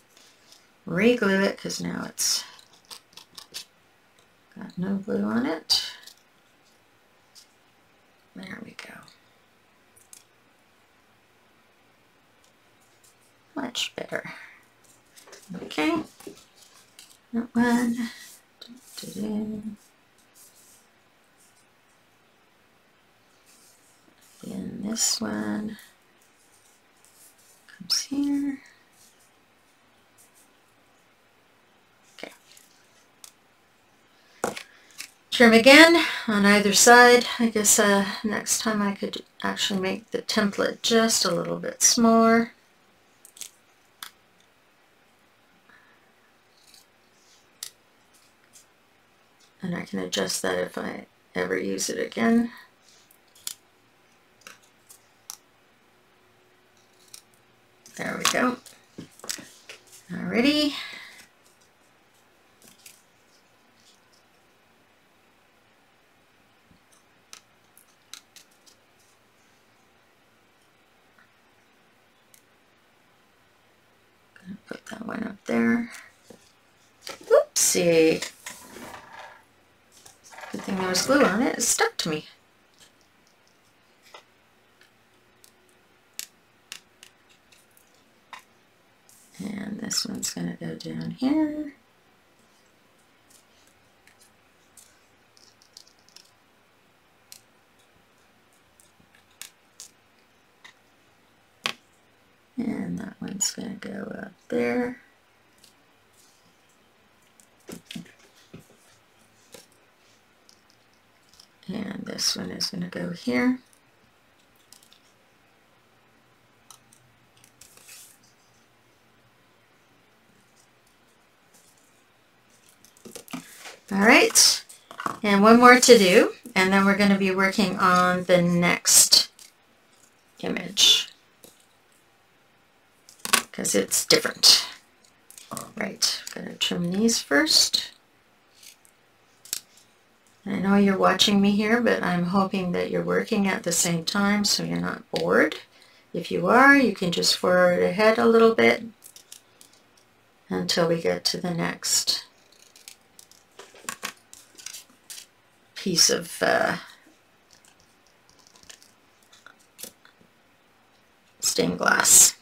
Re-glue it because now it's got no glue on it. There we go. Much better. Okay. That one. Then this one comes here. Okay. Trim again on either side. I guess next time I could actually make the template just a little bit smaller. And I can adjust that if I ever use it again. There we go. Alrighty. Gonna put that one up there. Oopsie. Good thing there was glue on it. It stuck to me. And this one's going to go down here. And that one's going to go up there. And this one is going to go here. All right, and one more to do, and then we're going to be working on the next image because it's different. All right, I'm going to trim these first. I know you're watching me here, but I'm hoping that you're working at the same time so you're not bored. If you are, you can just forward ahead a little bit until we get to the next piece of stained glass.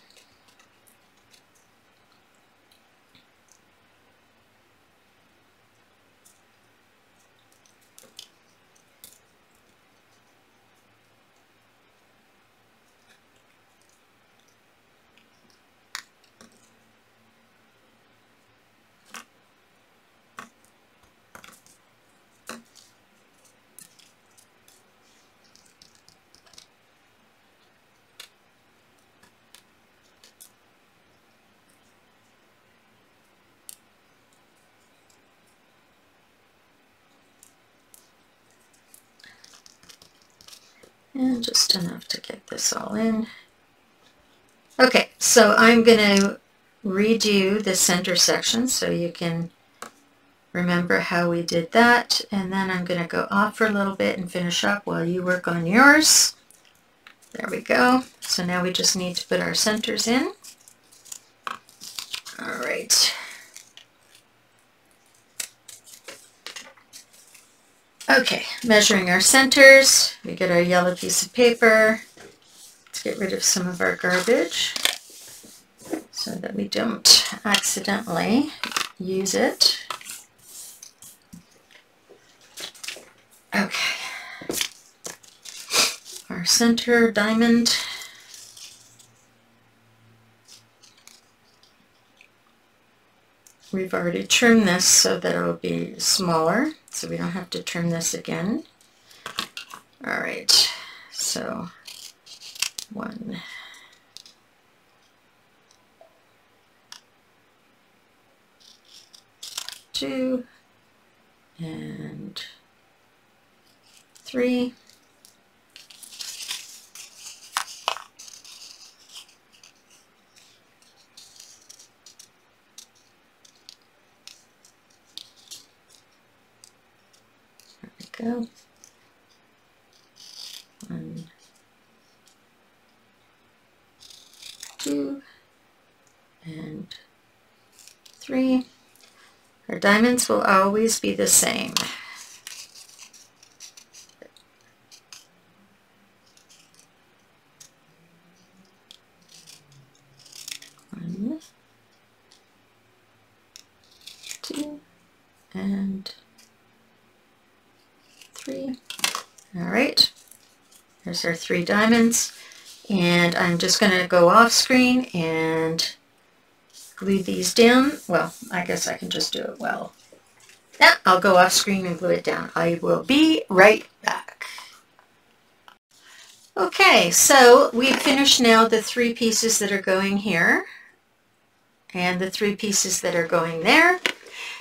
And just enough to get this all in. Okay, so I'm going to redo the center section so you can remember how we did that. And then I'm going to go off for a little bit and finish up while you work on yours. There we go. So now we just need to put our centers in. All right. Okay, measuring our centers. We get our yellow piece of paper. Let's get rid of some of our garbage. so that we don't accidentally use it. Okay. Our center diamond. We've already trimmed this so that it will be smaller, so we don't have to trim this again. All right, so 1, 2, and 3. There we go. 1, 2, and 3. Our diamonds will always be the same. One, 2, and 3. All right, there's our 3 diamonds, and I'm just going to go off screen and glue these down. Well, I guess I can just do it well. Yeah, I'll go off screen and glue it down. I will be right back. Okay, so we've finished now the 3 pieces that are going here and the 3 pieces that are going there.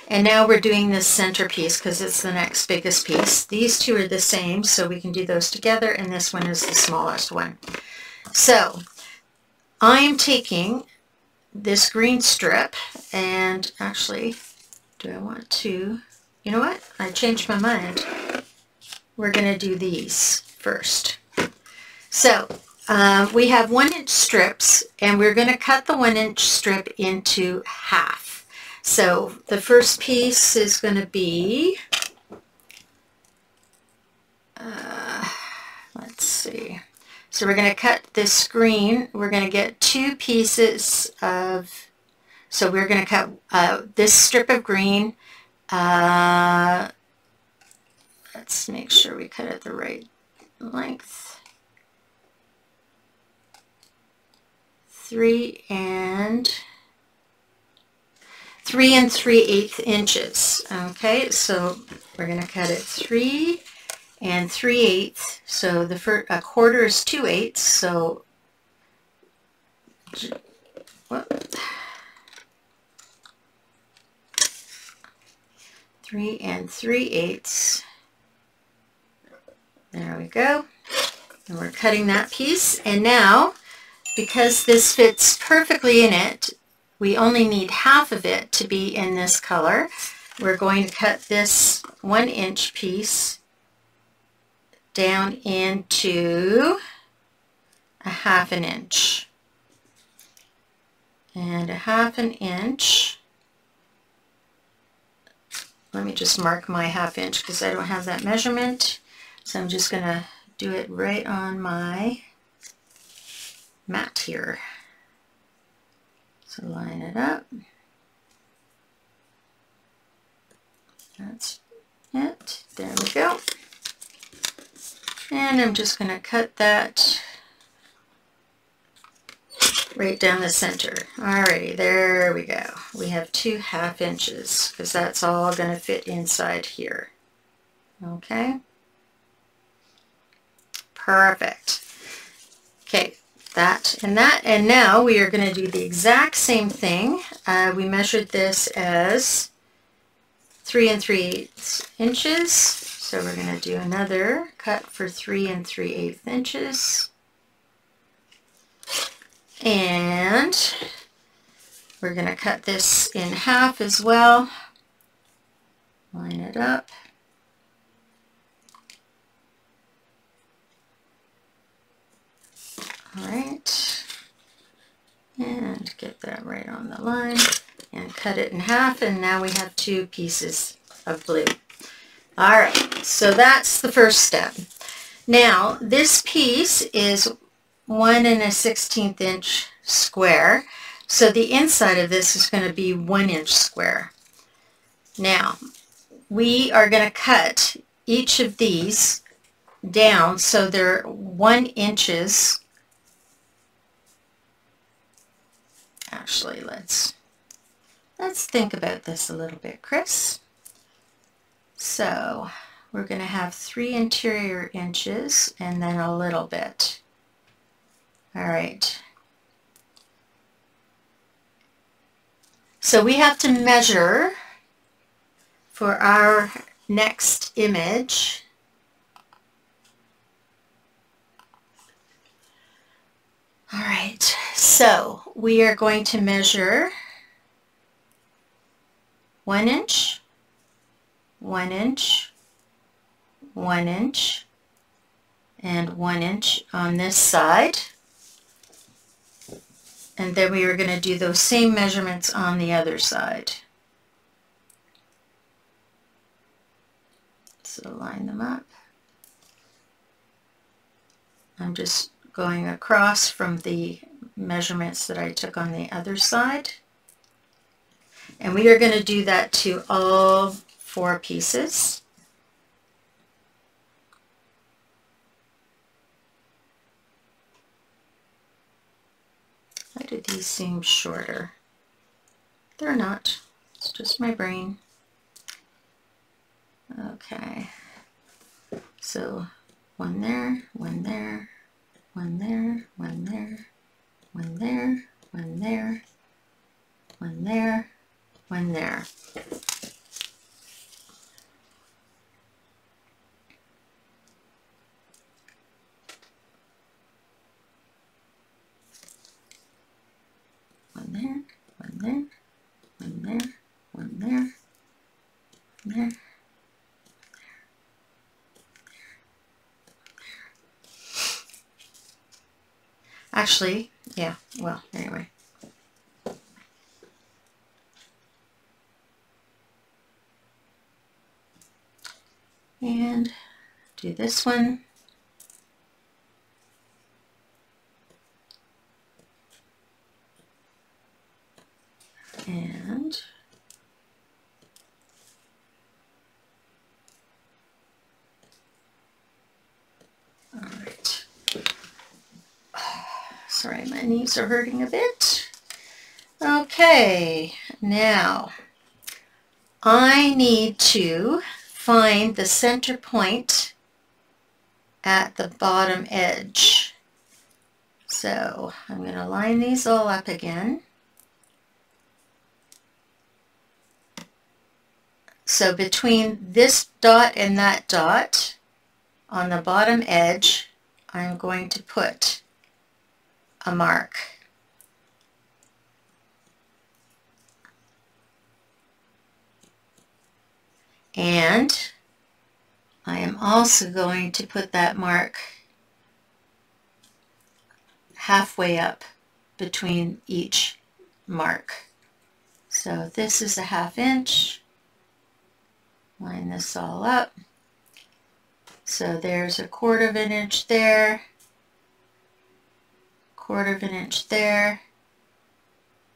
And now we're doing this center piece because it's the next biggest piece. These 2 are the same, so we can do those together, and this one is the smallest one. So I'm taking this green strip, and actually, do I want to, you know what? I changed my mind. We're going to do these first. So we have 1-inch strips, and we're going to cut the 1-inch strip into half. So the first piece is going to be, let's see. So we're going to cut this green. We're going to get 2 pieces of, so we're going to cut this strip of green. Let's make sure we cut it the right length. 3 and 3/8 inches. Okay, so we're going to cut it 3 3/8. So the first, a quarter is 2/8. So what? 3 3/8. There we go. And we're cutting that piece. And now, because this fits perfectly in it, we only need half of it to be in this color. We're going to cut this 1-inch piece down into a 1/2 inch. And a 1/2 inch. Let me just mark my 1/2 inch because I don't have that measurement. So I'm just going to do it right on my mat here. So line it up. That's it. There we go. And I'm just going to cut that right down the center. Alrighty, there we go. We have 2 1/2 inches because that's all going to fit inside here. Okay. Perfect. Okay. That, and now we are going to do the exact same thing. We measured this as 3 3/8 inches, so we're going to do another cut for 3 3/8 inches, and we're going to cut this in half as well. Line it up. Alright, and get that right on the line and cut it in half, and now we have 2 pieces of blue. Alright, so that's the first step. Now this piece is 1 1/16 inch square, So the inside of this is going to be 1 inch square. Now, we are going to cut each of these down so they're 1 inches. Actually, let's think about this a little bit, Chris. So we're going to have 3 interior inches and then a little bit. All right. So we have to measure for our next image. All right, so we are going to measure 1 inch, 1 inch, 1 inch, and 1 inch on this side. And then we are going to do those same measurements on the other side. So line them up. I'm just going across from the measurements that I took on the other side. And we are going to do that to all 4 pieces. Why do these seem shorter? They're not. It's just my brain. Okay. So 1 there, 1 there, 1 there, 1 there, 1 there, 1 there, 1 there, 1 there. One there, 1 there, 1 there, 1 there, 1 there. Actually, yeah, well, anyway. And do this one. And all right. Sorry, my knees are hurting a bit. Okay, now I need to find the center point at the bottom edge. So I'm going to line these all up again. So between this dot and that dot on the bottom edge, I'm going to put a mark. And I am also going to put that mark halfway up between each mark. So this is a 1/2 inch. Line this all up. So there's a 1/4 inch there, 1/4 inch there,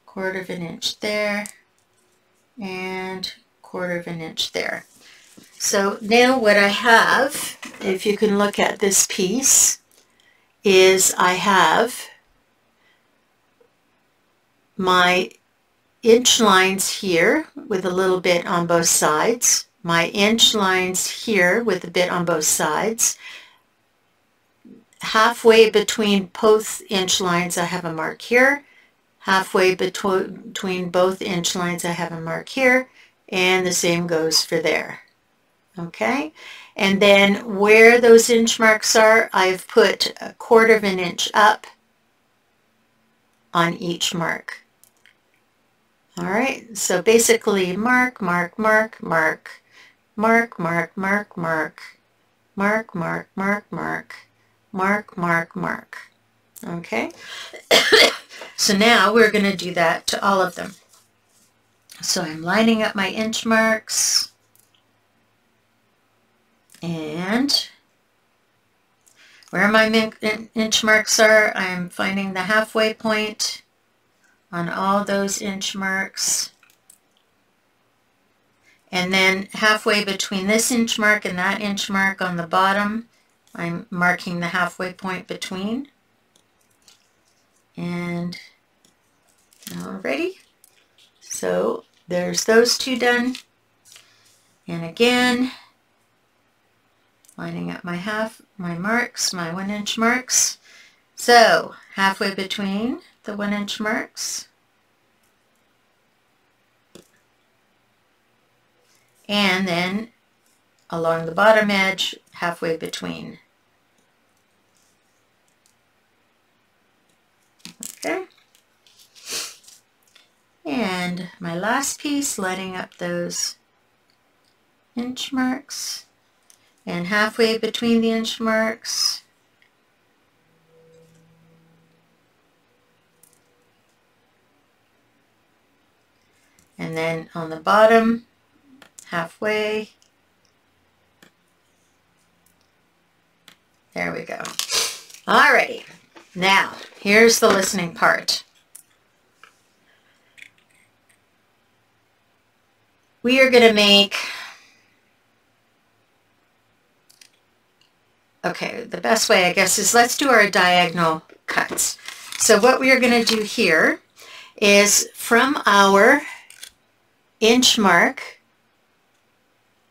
1/4 inch there, and 1/4 inch there. So now what I have, if you can look at this piece, is I have my inch lines here with a little bit on both sides, my inch lines here with a bit on both sides. Halfway between both inch lines I have a mark here. Halfway between both inch lines I have a mark here, and the same goes for there. Okay, and then where those inch marks are, I've put a 1/4 inch up on each mark. All right, so basically mark, mark, mark, mark, mark, mark, mark, mark, mark, mark, mark, mark, mark, mark, mark. Okay, so now we're going to do that to all of them. So I'm lining up my inch marks, and where my inch marks are, I'm finding the halfway point on all those inch marks. And then halfway between this inch mark and that inch mark on the bottom, I'm marking the halfway point between. And alrighty, so there's those two done. And again, lining up my marks, my 1 inch marks. So halfway between the 1 inch marks. And then along the bottom edge, halfway between. Okay. And my last piece, lining up those inch marks. And halfway between the inch marks. And then on the bottom, halfway. There we go. Alrighty. Now, here's the listening part. We are going to make, okay, the best way I guess is let's do our diagonal cuts. So what we are going to do here is from our inch mark,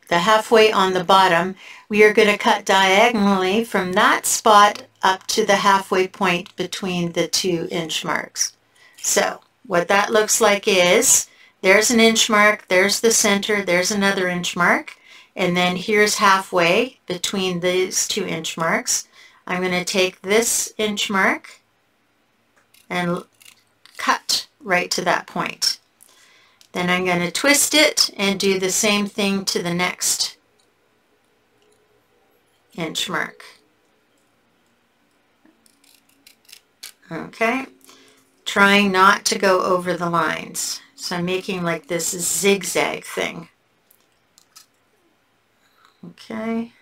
the halfway on the bottom, we are going to cut diagonally from that spot up to the halfway point between the 2 inch marks. So what that looks like is there's an inch mark, there's the center, there's another inch mark, and then here's halfway between these 2 inch marks. I'm going to take this inch mark and cut right to that point. Then I'm going to twist it and do the same thing to the next inch mark. Okay, trying not to go over the lines. So I'm making like this zigzag thing. Okay.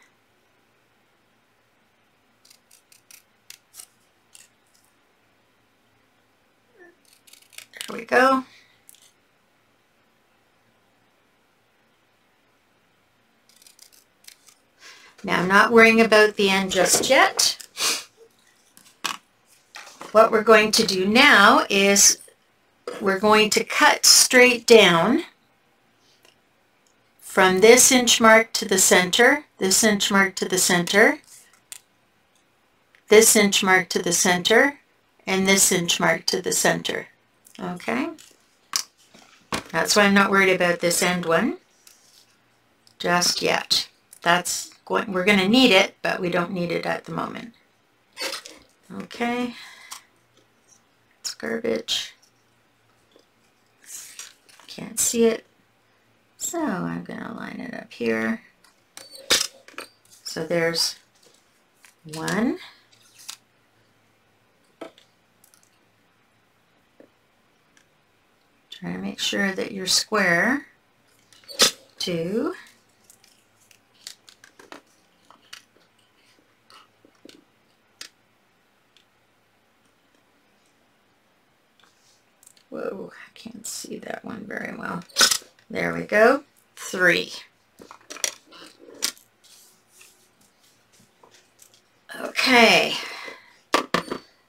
There we go. Now I'm not worrying about the end just yet. What we're going to do now is we're going to cut straight down from this inch mark to the center, this inch mark to the center, this inch mark to the center, and this inch mark to the center. Okay? That's why I'm not worried about this end one just yet. We're going to need it, but we don't need it at the moment. Okay. It's garbage. Can't see it. So I'm going to line it up here. So there's 1. Try to make sure that you're square. 2. Whoa, I can't see that one very well. There we go. 3. Okay.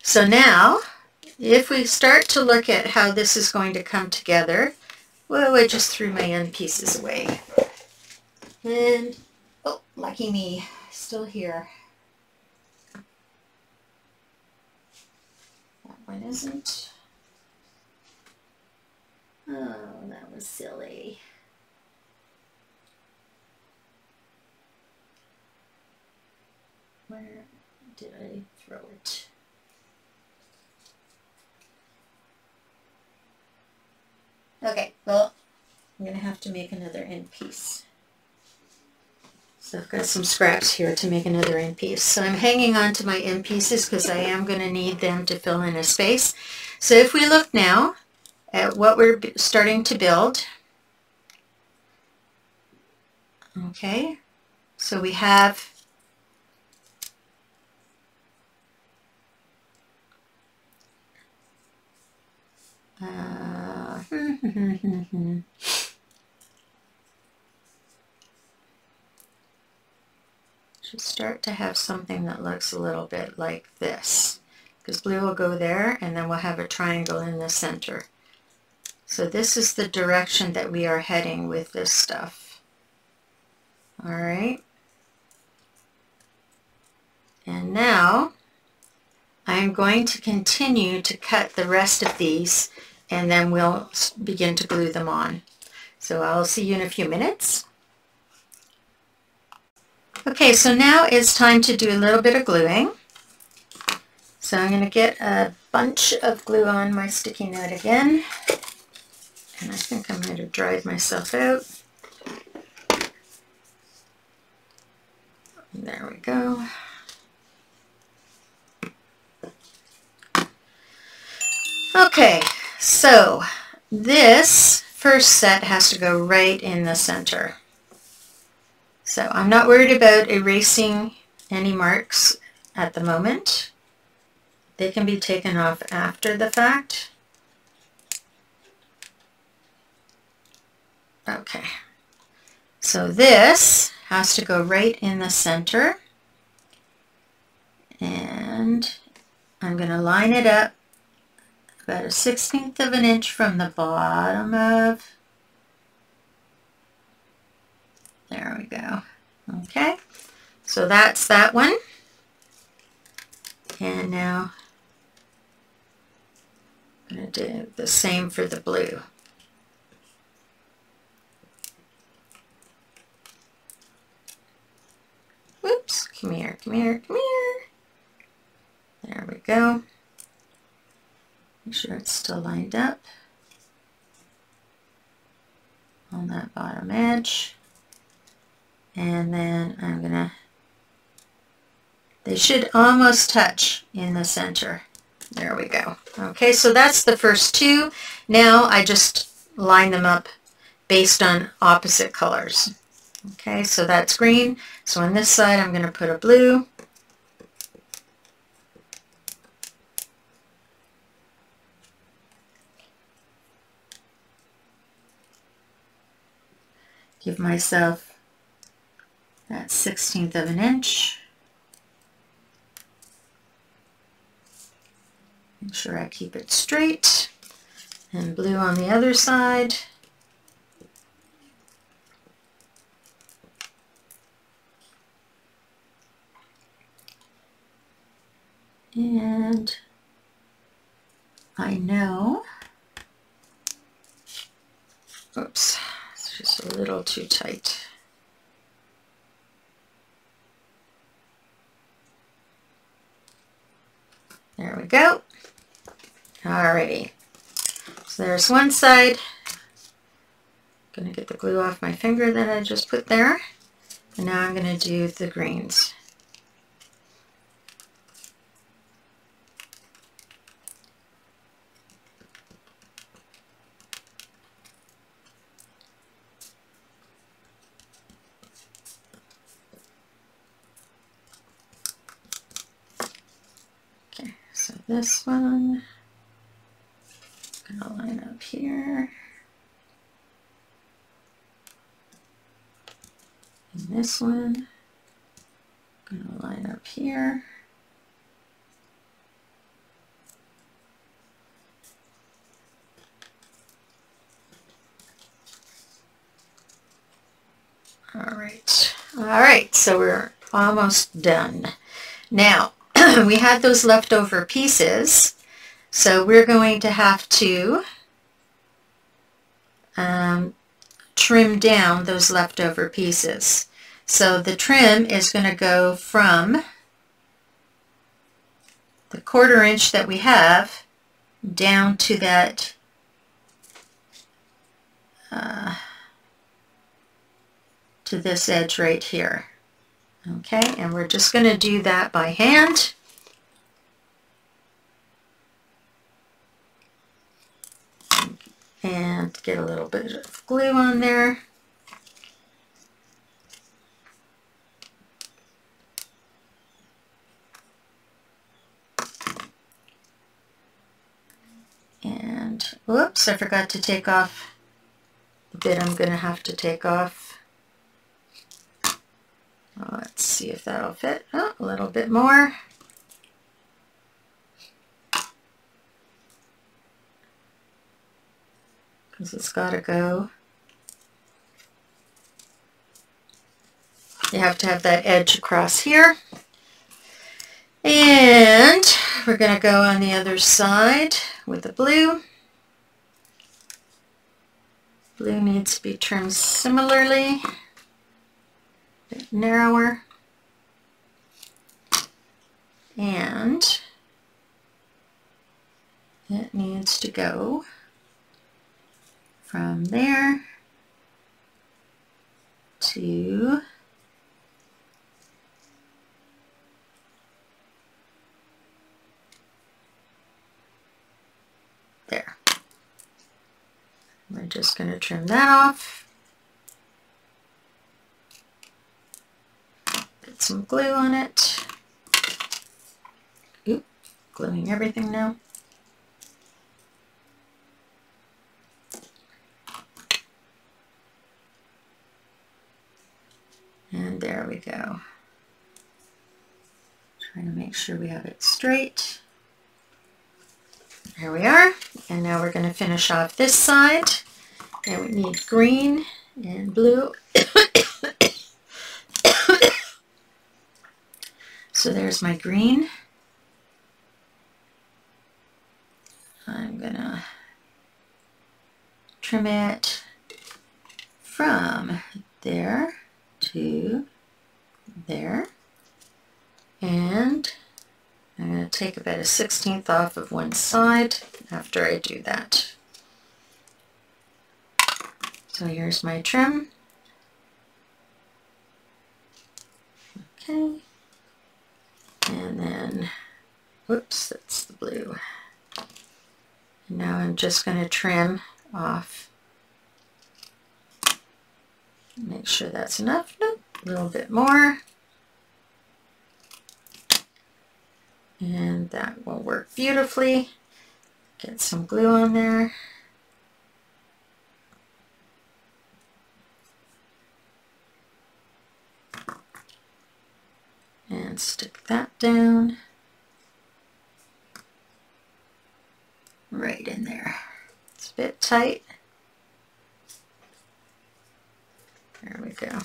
So now, if we start to look at how this is going to come together, whoa, I just threw my end pieces away. And, oh, lucky me, still here. That one isn't. Oh, that was silly. Where did I throw it? Okay, well, I'm going to have to make another end piece. So I've got some scraps here to make another end piece. So I'm hanging on to my end pieces because I am going to need them to fill in a space. So if we look now at what we're starting to build. Okay, so we have Should start to have something that looks a little bit like this, because blue will go there and then we'll have a triangle in the center. So this is the direction that we are heading with this stuff. All right. And now I'm going to continue to cut the rest of these and then we'll begin to glue them on. So I'll see you in a few minutes. Okay, so now it's time to do a little bit of gluing. So I'm going to get a bunch of glue on my sticky note again. And I think I might have dried myself out. There we go. Okay, so this first set has to go right in the center. So I'm not worried about erasing any marks at the moment. They can be taken off after the fact. Okay, so this has to go right in the center. And I'm going to line it up about 1/16 of an inch from the bottom of, there we go. Okay, so that's that one. And now I'm going to do the same for the blue. Whoops, come here, come here, come here. There we go. Make sure it's still lined up on that bottom edge. And then I'm gonna, they should almost touch in the center. There we go. Okay, so that's the first two. Now I just line them up based on opposite colors. Okay, so that's green. So on this side I'm going to put a blue. Give myself that 1/16 of an inch. Make sure I keep it straight. And blue on the other side. And I know, oops, it's just a little too tight. There we go. Alrighty. So there's one side. I'm going to get the glue off my finger that I just put there. And now I'm going to do the greens. Okay, so this one, I'm going to line up here. And this one, I'm going to line up here. All right, so we're almost done. Now, we had those leftover pieces, so we're going to have to trim down those leftover pieces. So the trim is going to go from the 1/4 inch that we have down to that to this edge right here. Okay, and we're just going to do that by hand. And get a little bit of glue on there. And Whoops, I forgot to take off the bit I'm going to have to take off. Let's see if that'll fit. Oh, a little bit more. Because it's got to go. You have to have that edge across here. And we're going to go on the other side with the blue. Blue needs to be trimmed similarly, a bit narrower. And it needs to go from there to there. We're just going to trim that off. Put some glue on it. Oop, gluing everything now. And there we go. Trying to make sure we have it straight. There we are. And now we're going to finish off this side. And we need green and blue. So there's my green. I'm going to trim it from there to there. And I'm going to take about a 1/16 off of one side after I do that. So here's my trim. Okay. And then, whoops, that's the blue. And now I'm just going to trim off. Make sure that's enough. Nope, a little bit more. And that will work beautifully. Get some glue on there. And stick that down. Right in there. It's a bit tight. There we go.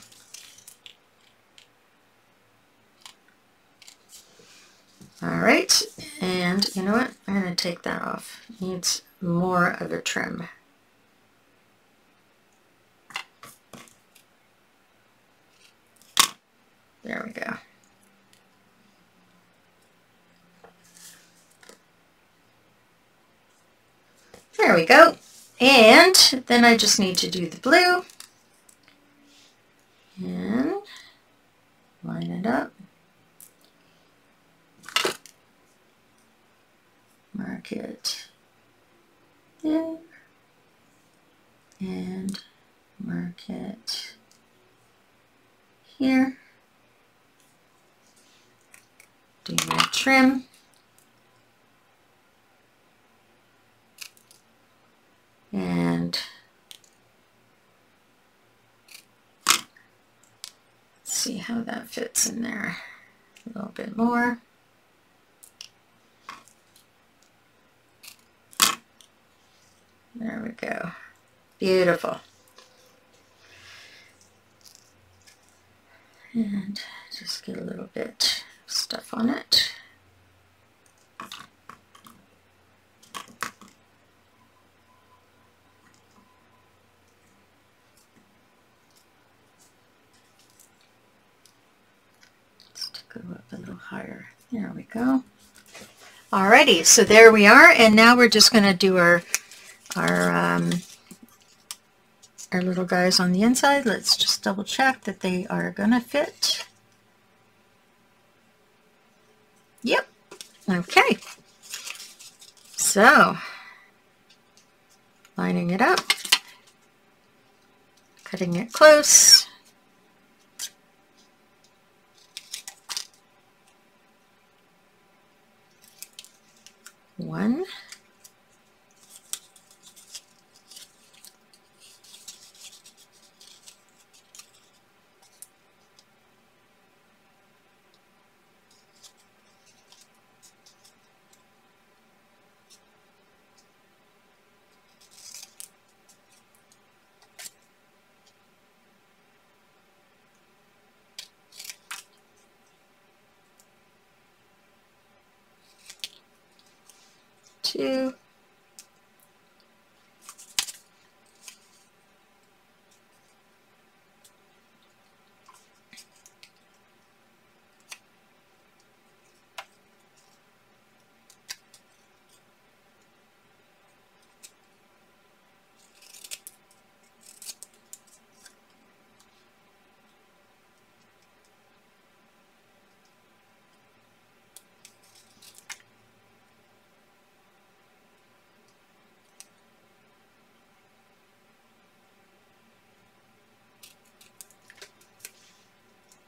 All right, and you know what? I'm going to take that off. It needs more of a trim. There we go. There we go. And then I just need to do the blue. And line it up. Mark it there. And mark it here. Do my trim. And see how that fits in there. A little bit more. There we go. Beautiful. And just get a little bit of stuff on it. Just go up a little higher. There we go. Alrighty, so there we are, and now we're just going to do our little guys on the inside. Let's just double check that they are going to fit. Yep. Okay. So, lining it up, cutting it close. One. 2.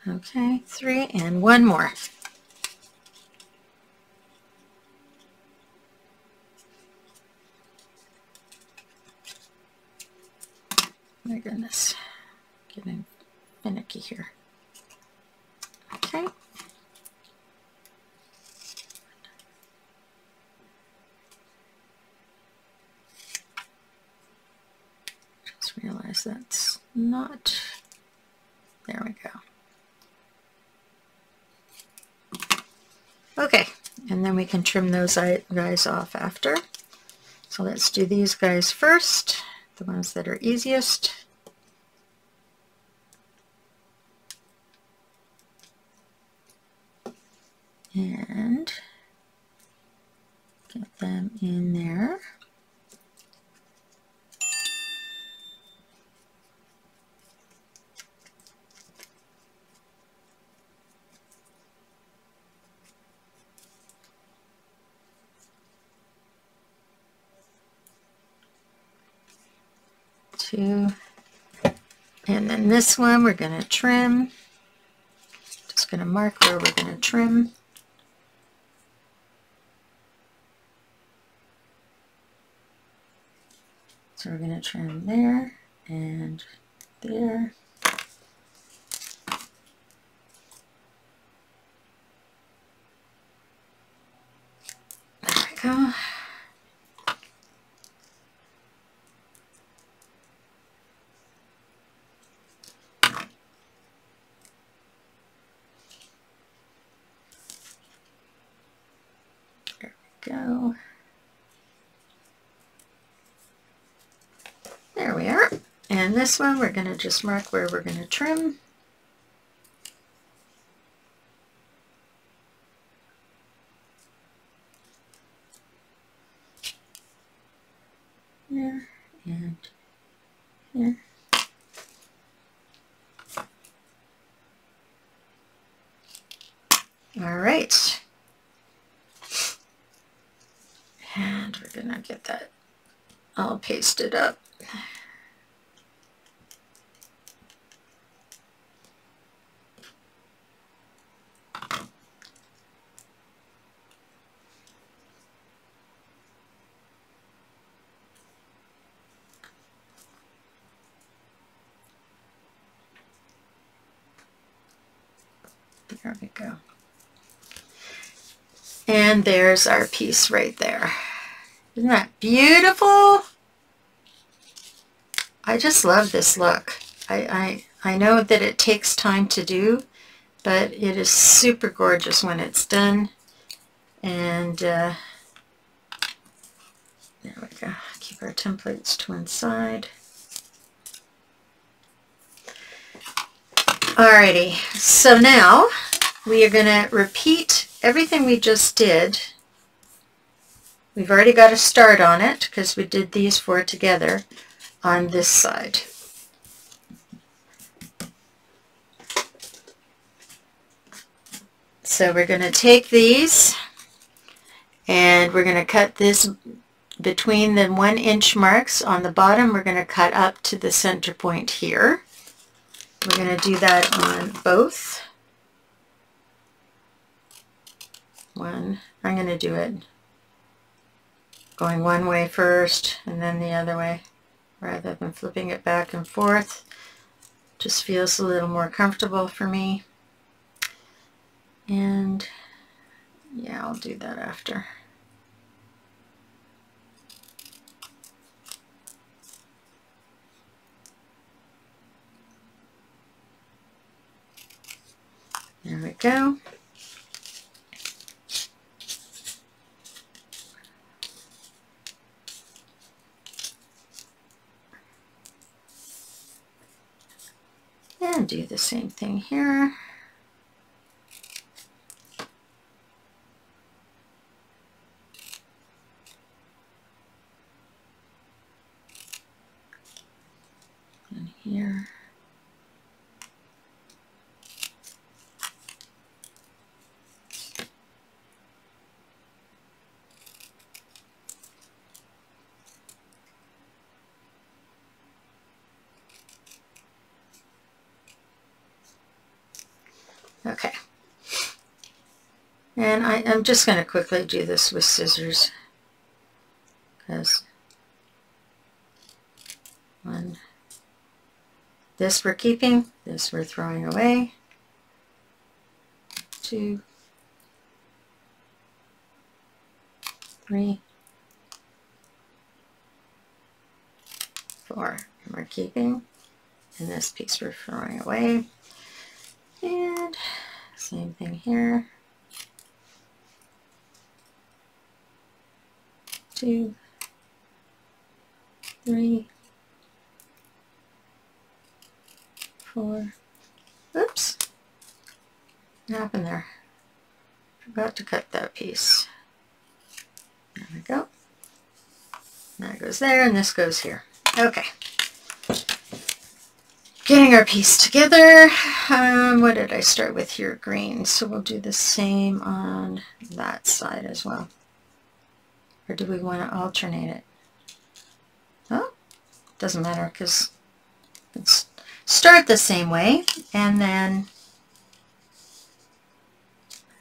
Okay, 3 and 1 more. My goodness, getting finicky here. Okay. Just realize that's not, there we go. Okay, and then we can trim those guys off after. So let's do these guys first, the ones that are easiest. And get them in there. Two, and then this one we're going to trim. Just going to mark where we're going to trim. So we're going to trim there and there. There we go. Go. There we are. And this one we're going to just mark where we're going to trim. There and here. All right. And we're going to get that all pasted up. There we go. And there's our piece right there. Isn't that beautiful? I just love this look. I know that it takes time to do, but it is super gorgeous when it's done. And there we go. Keep our templates to one side. Alrighty, so now we are going to repeat everything we just did. We've already got a start on it because we did these 4 together on this side. So we're going to take these and we're going to cut this between the 1-inch marks on the bottom. We're going to cut up to the center point here. We're going to do that on both. I'm going to do it going one way first and then the other way rather than flipping it back and forth. Just feels a little more comfortable for me. And yeah, I'll do that after. There we go. And do the same thing here. And here. Okay. And I'm just going to quickly do this with scissors, because this we're keeping, this we're throwing away. 2, 3, 4, and we're keeping, and this piece we're throwing away. And same thing here. 2, 3, 4. Oops. What happened there? Forgot to cut that piece. There we go. That goes there, and this goes here. Okay. Getting our piece together. What did I start with here? Green. So we'll do the same on that side as well. Or do we want to alternate it? Oh, doesn't matter, because it's start the same way, and then,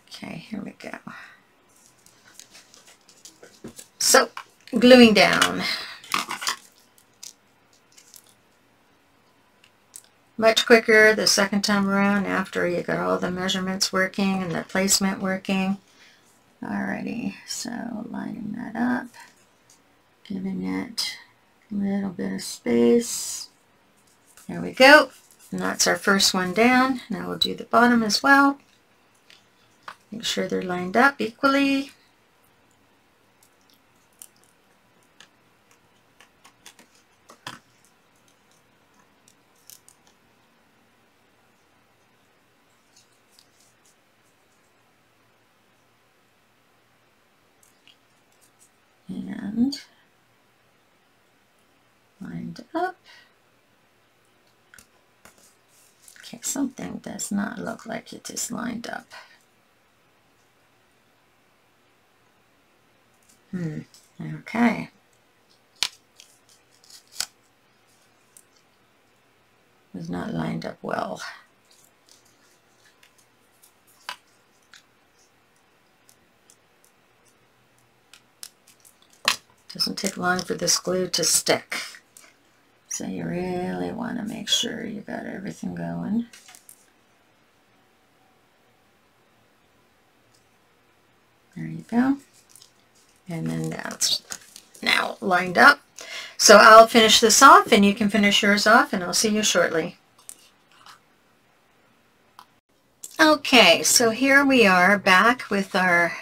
okay, here we go. So, gluing down. Much quicker the second time around after you got all the measurements working and the placement working. Alrighty, so lining that up, giving it a little bit of space. There we go. And that's our first one down. Now we'll do the bottom as well. Make sure they're lined up equally. And lined up. Okay, something does not look like it is lined up. Okay. It's not lined up well. Doesn't take long for this glue to stick. So you really want to make sure you got everything going. There you go. And then that's now lined up. So I'll finish this off, and you can finish yours off, and I'll see you shortly. Okay, so here we are back with our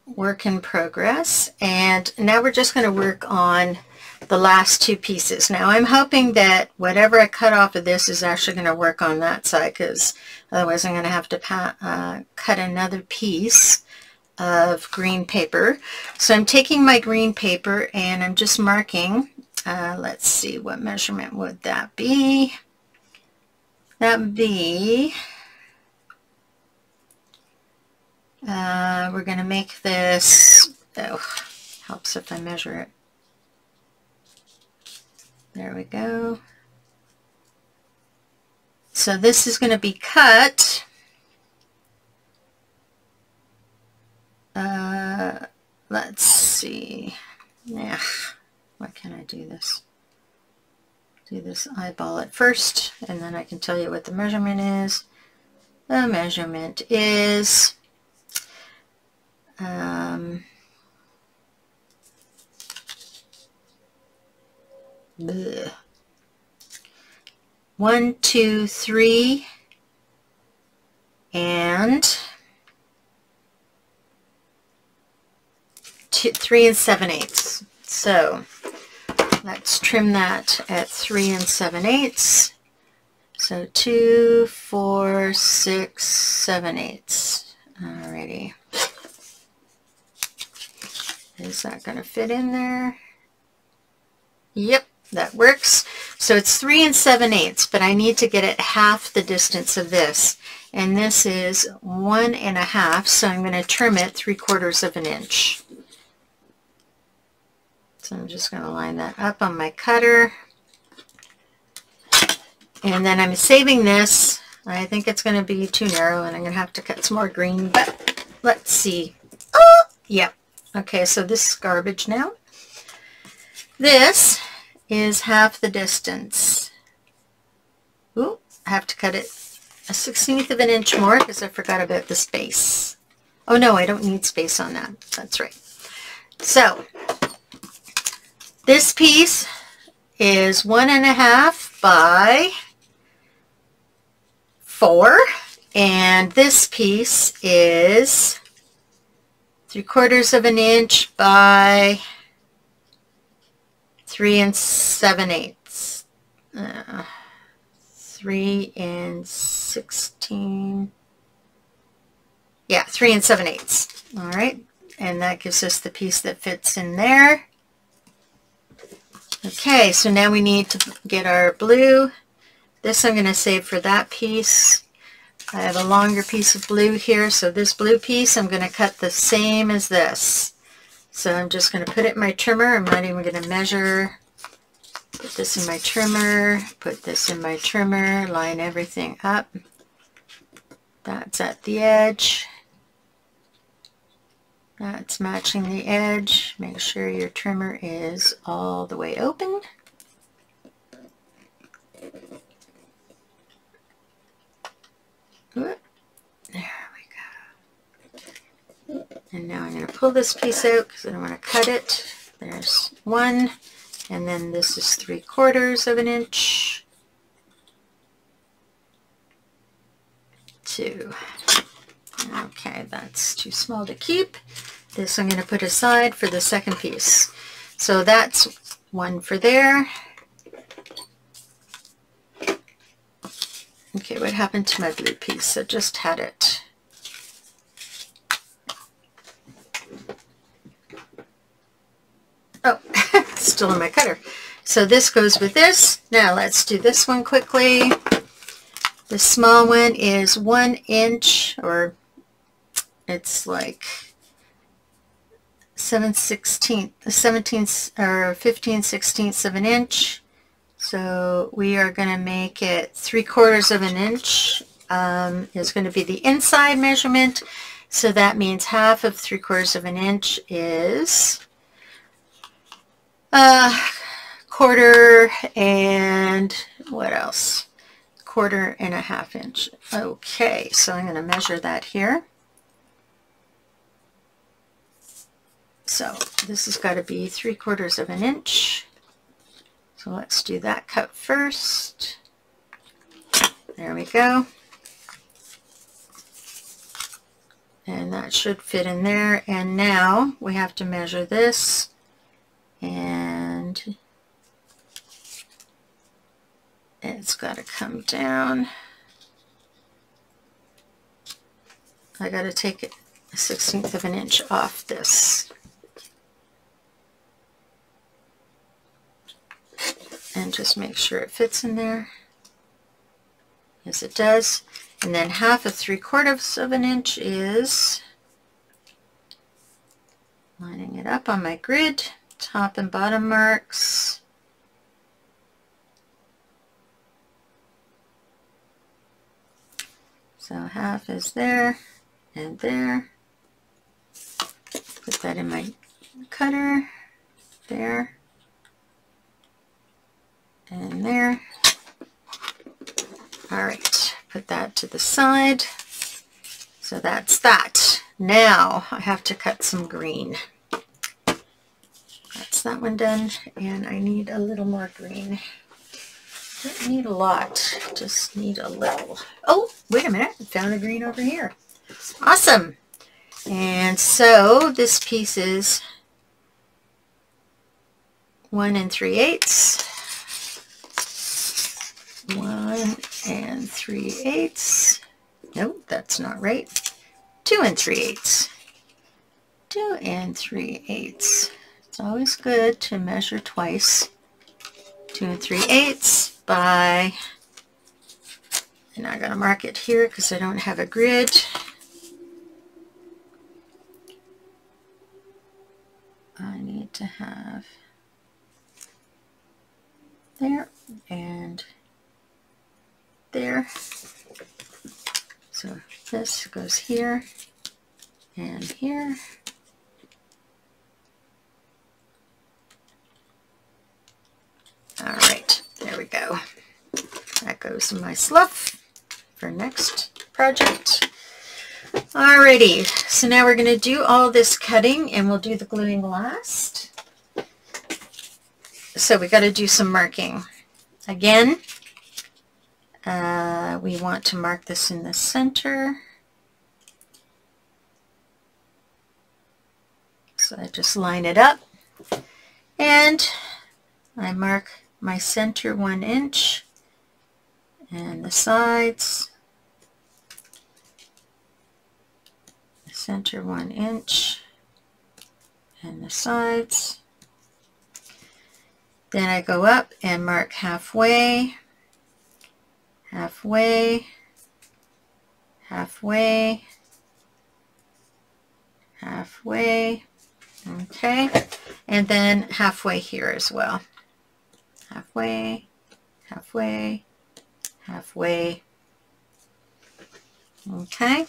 work in progress, and now we're just going to work on the last two pieces. Now I'm hoping that whatever I cut off of this is actually going to work on that side, because otherwise I'm going to have to cut another piece of green paper. So I'm taking my green paper and I'm just marking, let's see, what measurement would that be? That would be, we're going to make this, oh, helps if I measure it. There we go. So this is going to be cut, let's see, yeah, why can't I do this? Do this, eyeball it first, and then I can tell you what the measurement is. The measurement is 1, 2, 3, and 3 7/8. So let's trim that at 3 7/8. So 2, 4, 6, 7/8. Alrighty. Is that going to fit in there? Yep, that works. So it's 3 7/8, but I need to get it half the distance of this. And this is 1 1/2, so I'm going to trim it 3/4 of an inch. So I'm just going to line that up on my cutter. And then I'm saving this. I think it's going to be too narrow and I'm going to have to cut some more green, but let's see. Oh, yep. Okay, so this is garbage now. This is half the distance. Ooh, I have to cut it 1/16 of an inch more because I forgot about the space. Oh no, I don't need space on that. That's right. So this piece is 1 1/2 by 4, and this piece is 3/4 of an inch by 3 7/8. 3 16. Yeah, 3 7/8. All right, and that gives us the piece that fits in there. Okay, so now we need to get our blue. This I'm going to save for that piece. I have a longer piece of blue here, so this blue piece I'm going to cut the same as this. So I'm just going to put it in my trimmer. I'm not even going to measure. Put this in my trimmer, put this in my trimmer, line everything up. That's at the edge. That's matching the edge. Make sure your trimmer is all the way open. There we go. And now I'm going to pull this piece out because I don't want to cut it. There's 1, and then this is 3/4 of an inch. 2. Okay, that's too small to keep. This I'm going to put aside for the second piece. So that's 1 for there. Okay, what happened to my blue piece? I just had it. Oh, still in my cutter. So this goes with this. Now let's do this one quickly. The small one is 1 inch, or it's like 17 or 15/16 of an inch. So we are going to make it 3/4 of an inch. Is going to be the inside measurement. So that means half of 3/4 of an inch is 1/4, and what else? 1.25 inch. Okay, so I'm going to measure that here. So this has got to be 3/4 of an inch. So let's do that cut first. There we go. And that should fit in there. And now we have to measure this. And it's got to come down. I got to take it 1/16 of an inch off this. And just make sure it fits in there. Yes, it does. And then half of 3/4 of an inch is lining it up on my grid, top and bottom marks. So half is there and there. Put that in my cutter, there. And there. All right, put that to the side. So that's that. Now I have to cut some green. That's that one done, and I need a little more green. Don't need a lot, just need a little. Oh, wait a minute, I found a green over here. Awesome. And so this piece is 1 3/8. 1 3/8. Nope, that's not right. 2 3/8. 2 3/8. It's always good to measure twice. 2 3/8 by, and I gotta mark it here because I don't have a grid. I need to have there and there. So this goes here and here. All right, there we go. That goes in my slough for next project. Alrighty, so now we're going to do all this cutting and we'll do the gluing last. So we got to do some marking. Again, we want to mark this in the center. So I just line it up and I mark my center 1 inch and the sides. The center 1 inch and the sides. Then I go up and mark halfway, halfway, halfway, halfway, okay, and then halfway here as well. Halfway, halfway, halfway, okay.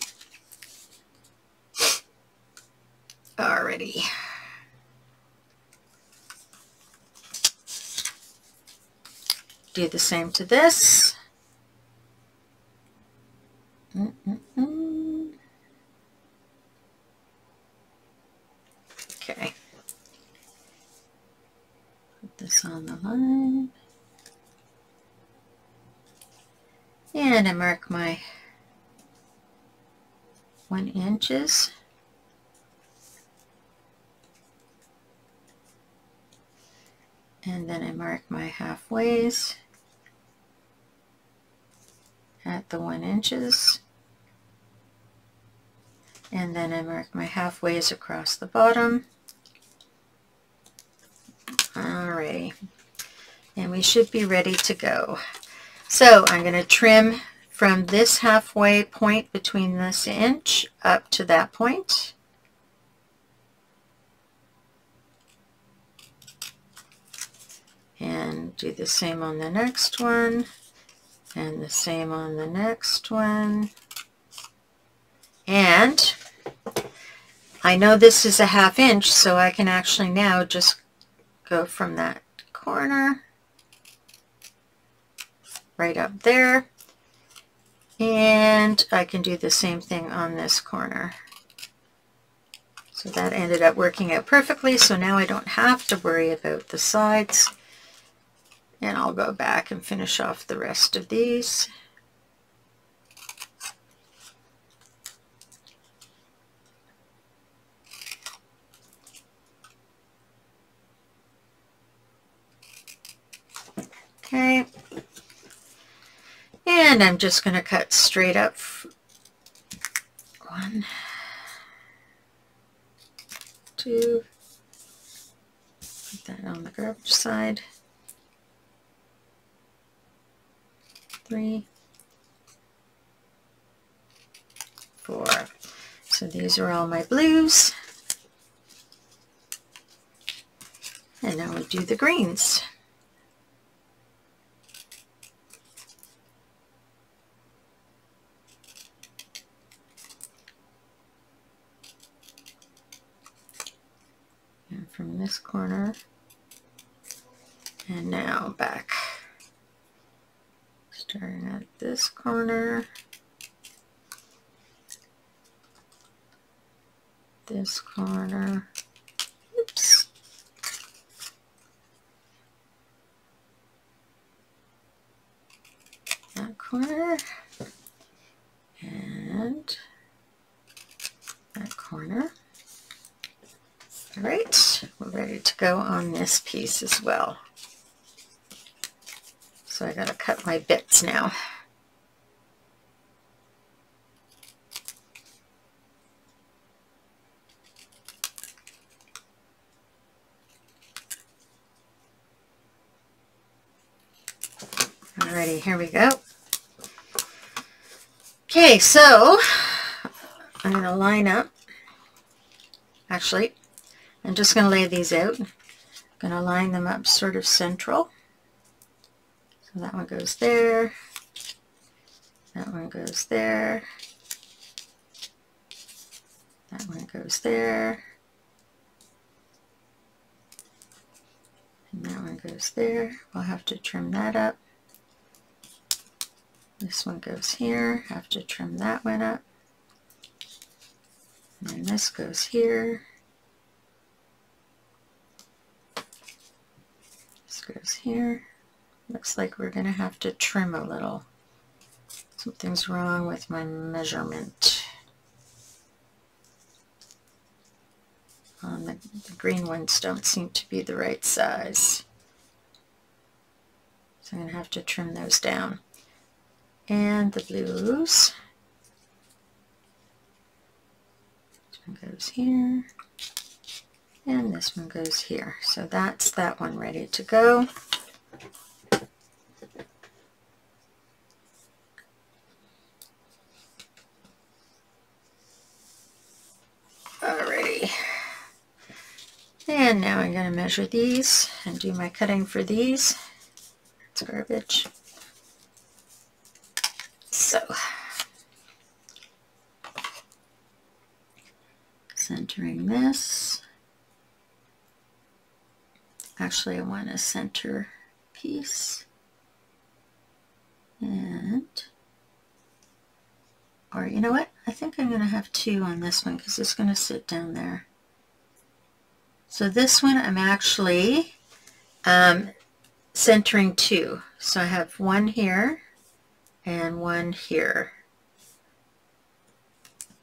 Alrighty. Do the same to this. Okay. Put this on the line. And I mark my 1 inches. And then I mark my halfways at the 1 inches. And then I mark my halfways across the bottom. Alrighty. And we should be ready to go. So I'm going to trim from this halfway point between this inch up to that point. And do the same on the next one, and the same on the next one. And I know this is a 1/2 inch, so I can actually now just go from that corner right up there, and I can do the same thing on this corner. So that ended up working out perfectly, so now I don't have to worry about the sides. And I'll go back and finish off the rest of these. Okay. And I'm just going to cut straight up. 1, 2. Put that on the garbage side. 3, 4. So these are all my blues. And now we do the greens. And from this corner, and now back. Starting at this corner, this corner, oops, that corner, and that corner. All right, we're ready to go on this piece as well. So I got to cut my bits now. here we go. Okay, so I'm going to line up. Actually, I'm just going to lay these out. I'm going to line them up sort of central. So that one goes there. That one goes there. That one goes there. And that one goes there. We'll have to trim that up. This one goes here. Have to trim that one up. And then this goes here. This goes here. Looks like we're going to have to trim a little. Something's wrong with my measurement. The green ones don't seem to be the right size. So I'm going to have to trim those down. And the blues. This one goes here. And this one goes here. So that's that one ready to go. Alrighty. And now I'm going to measure these and do my cutting for these. It's garbage. So, centering this. Actually, I want a center piece. And, or you know what? I think I'm going to have two on this one because it's going to sit down there. So this one I'm actually centering two. So I have one here and one here,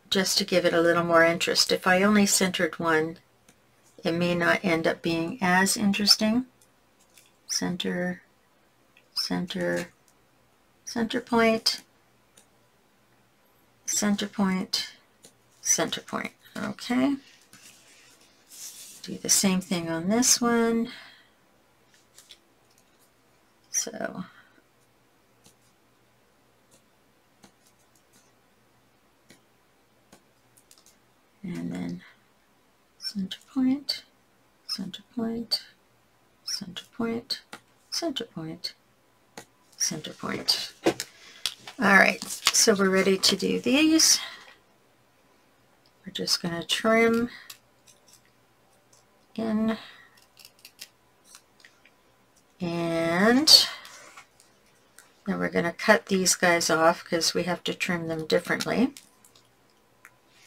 just to give it a little more interest. If I only centered one, it may not end up being as interesting. Center, center, center point, center point, center point. Okay. Do the same thing on this one. So and then center point, center point, center point, center point, center point. All right, so we're ready to do these. We're just going to trim in, and then we're going to cut these guys off because we have to trim them differently.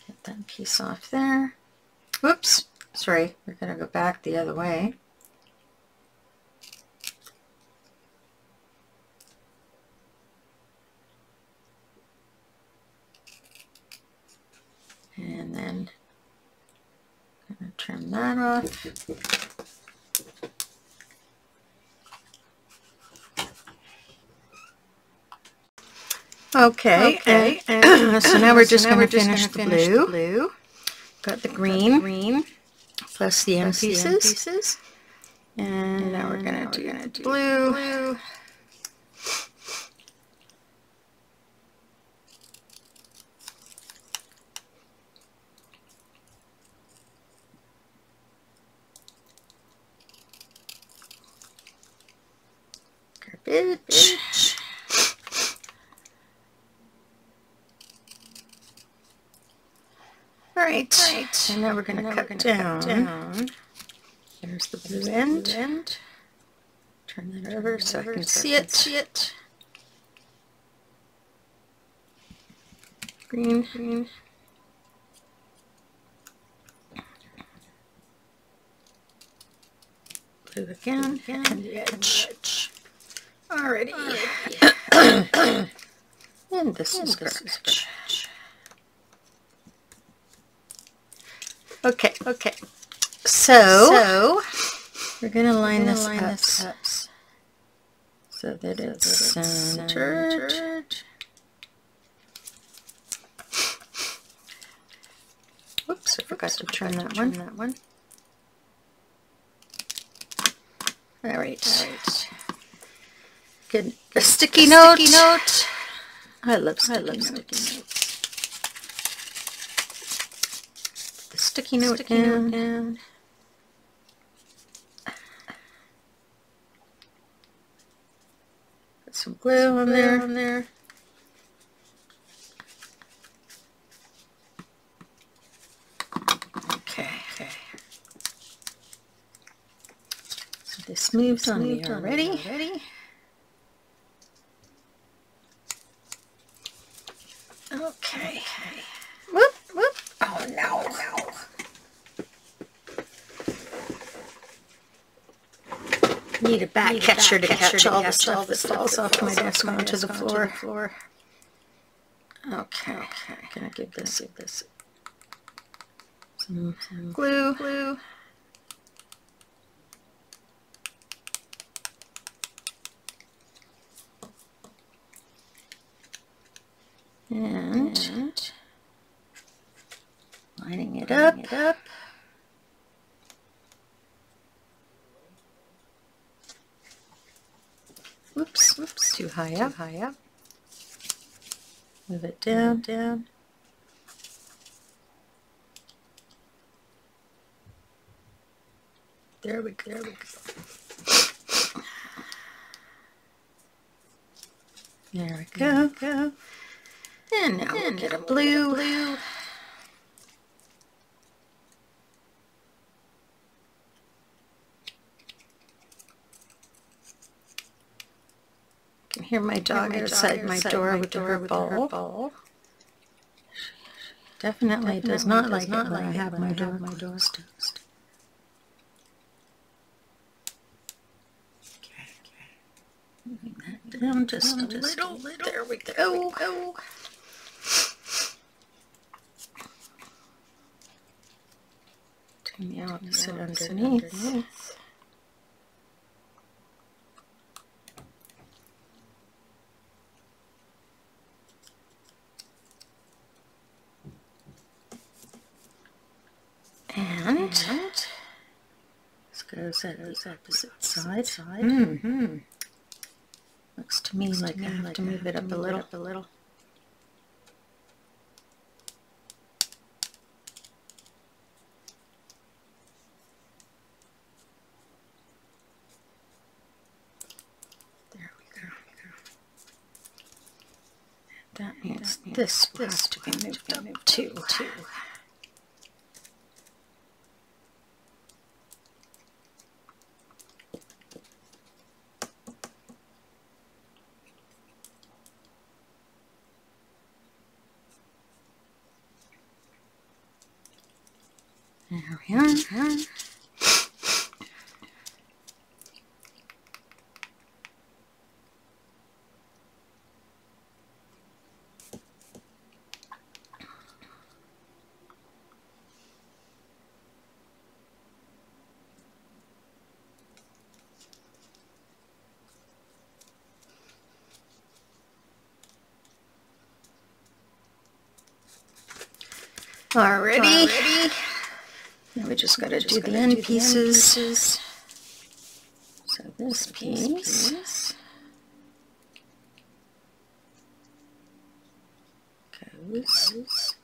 Get that piece off there. Whoops, sorry, we're going to go back the other way. And then I'm going to trim that off. Okay. So now we're just going to finish the blue. Got the green plus the end pieces. And now we're going to do blue. Garbage. All right. And now we're going to cut down. There's the blue end. Turn that over so I can see it. Green. Blue again. And the edge. Alrighty. And this is garbage. Okay. So we're going to line this up so that it's centered. Whoops, I forgot to trim that one. All right. get a sticky note. I love sticky notes. The sticky note in. Put some glue on there. Okay. So this moves on me already. Okay. Whoop. Oh, no. Need a back catcher to catch all the stuff that falls off my desk onto the floor. Okay. Gonna give this some glue. And lining it up. Whoops, too high up. Move it down. There we go. There we go. And now we'll get a blue. I can hear my dog outside my door with her bowl. Definitely does not like it when I have my door closed. Okay. Moving that down just a little. There we go. Turn the opposite underneath. And this goes at the opposite side. Looks to me like I have to move it up a little. There we go. That means this has to be moved up too. There we are. Alrighty. Now we just got to do the end pieces. So this piece goes whoops.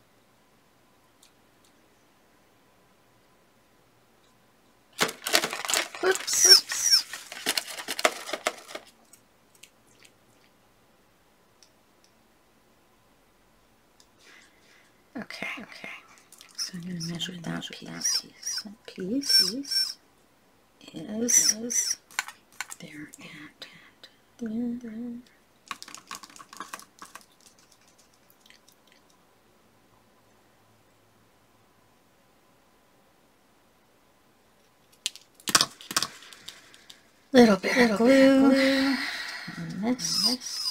Okay. So I'm going to measure that piece. That piece is there and there. Little bit of glue on this.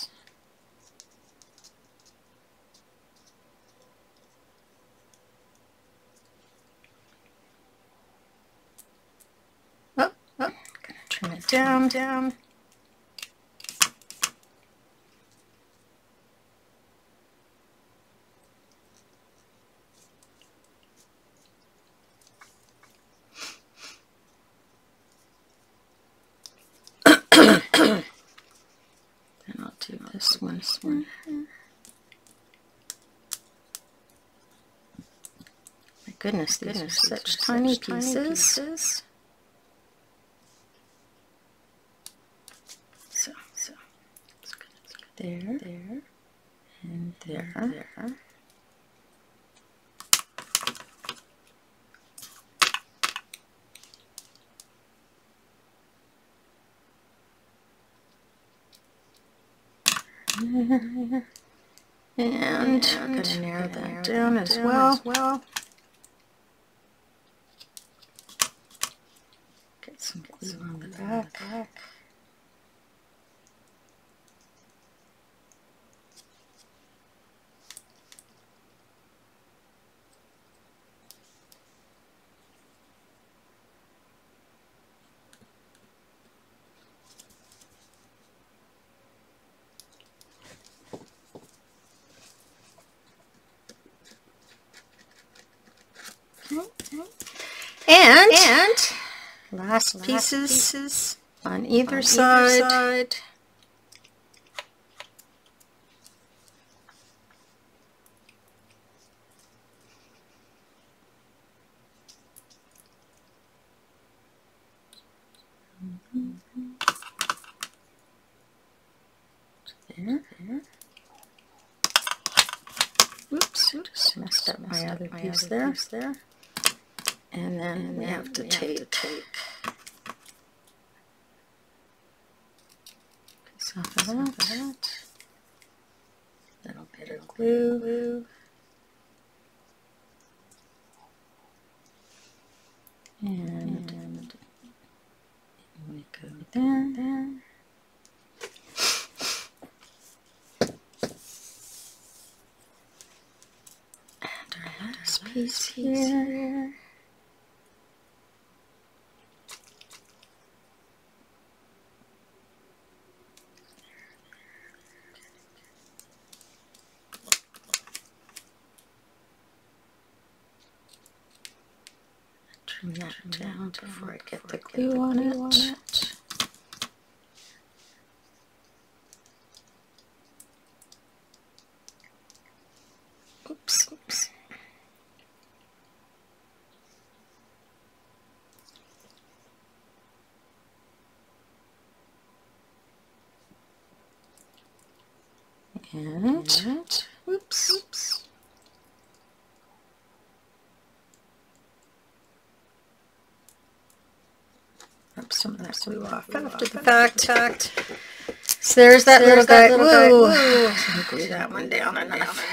Gonna turn it down. My goodness, these are such tiny pieces. So it's good. There, and there. And I'm going to narrow that down as well. Get some glue on the back. And last pieces on either side. There. Oops, just messed up my other piece there. And then we have to take piece off of that. Little bit of glue. And we go there. And our last piece here. Trim that down before I get the glue on it. Oops. And oops. Rub some of that glue off after the fact. So there's that little guy. Woo! Glue that one down enough.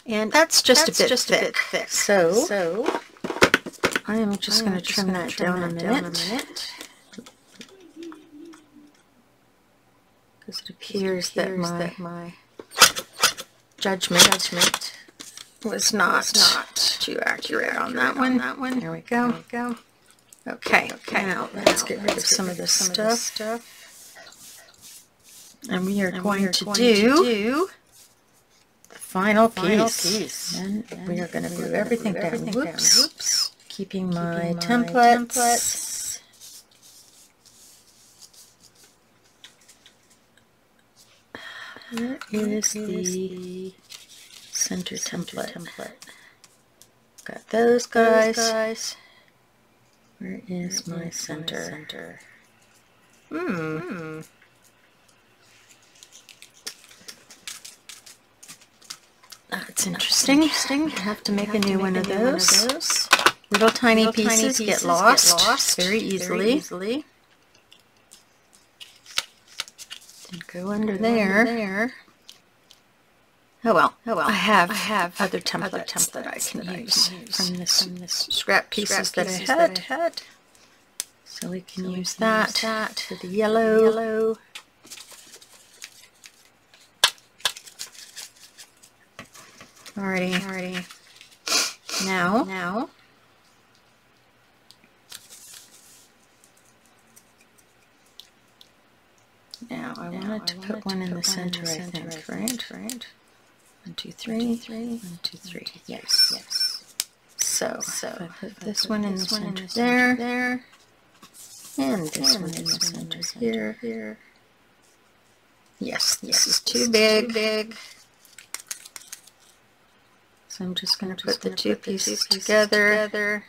And that's just a bit thick. So I am just going to trim that down a minute. Because it appears that my judgment was not too accurate on that one. There we go. Okay. Now let's get rid of some of this stuff. And we are going to do the final piece. And we are going to glue everything down. Whoops. Keeping my templates. Here is the center template. Got those guys. Where is my center? That's interesting. I have to make a new one of those. Little tiny pieces get lost very easily. And go under there. Oh well. I have other templates that I can use from this scrap pieces that I had. So we can use that for the yellow. Alrighty. Now. Now I wanted to put one in the center, I think, right? 1, 2, 3. 1, 2, 3. Yes. So if I put this one in the center there, and this one in the center here. Yes, this is too big. So I'm just going to put the two pieces together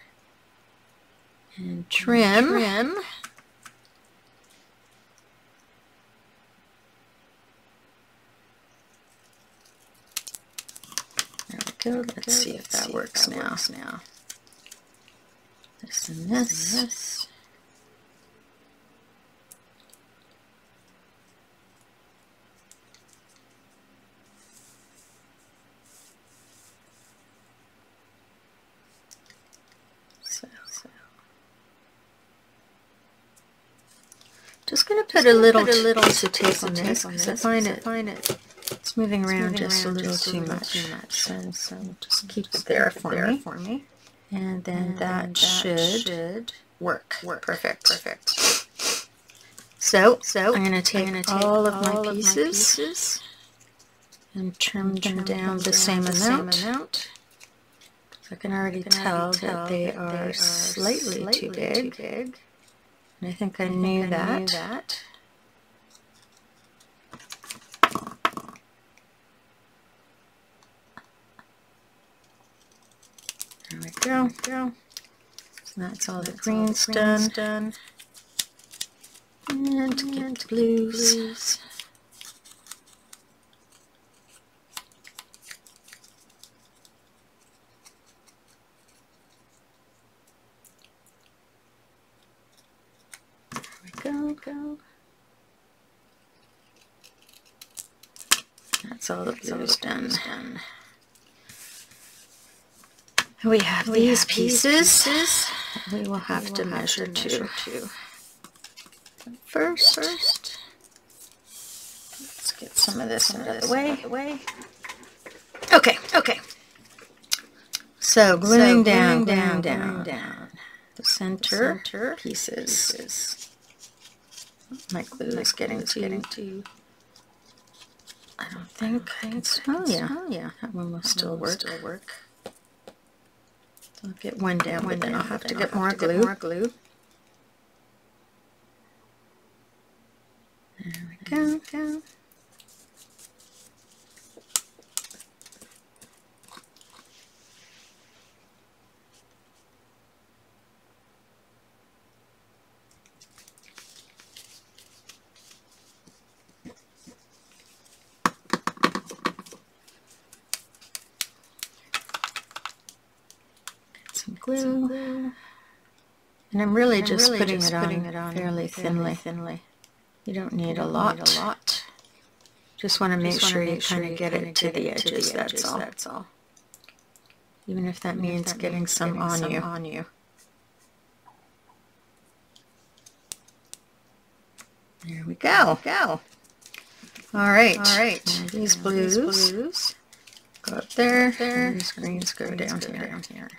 and trim. There we go. Let's see if that works now. This and this. Just going to put a little piece of tape on this because I find it's moving around just a little too much. So just keep it there for me. And then that should work. Perfect. So I'm going to take all of my pieces and trim them down the same amount. I can already tell that they are slightly too big. And I think I knew that. There we go. So that's all the greens done. And get the blues. Go. That's all the blues done. We have these pieces that we will have to measure to. First, let's get some of this out of the way. Okay. So gluing down the center pieces. My glue is getting too. I don't think. Oh yeah, that one will still work. So I'll get one down, but then I'll have to get more glue. There we go. Some glue. And I'm really just putting it on fairly thinly. You don't need a lot. Just want to make sure you kind of get it to the edges, that's all. Even if that means getting some on you. There we go. All right. Now these blues go up there, and these greens go down here.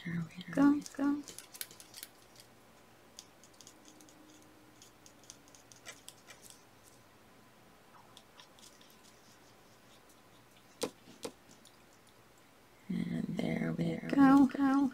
There we go. And there we go.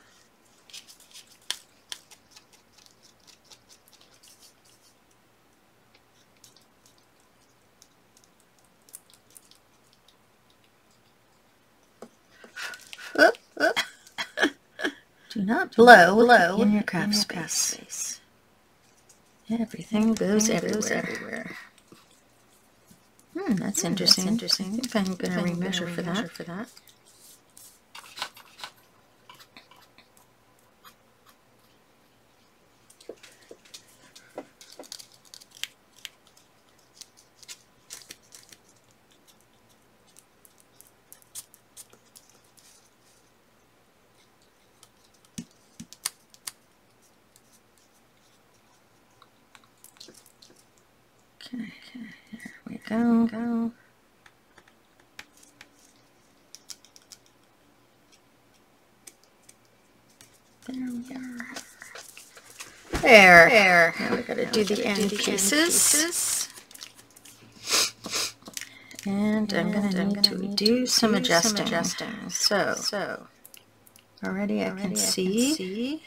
Do not blow in your craft space. Everything goes everywhere. That's interesting. I think I'm going to remeasure for that. go. There we are. There. Now we got to do the end pieces. And I'm going to need to do some adjusting. So already I can see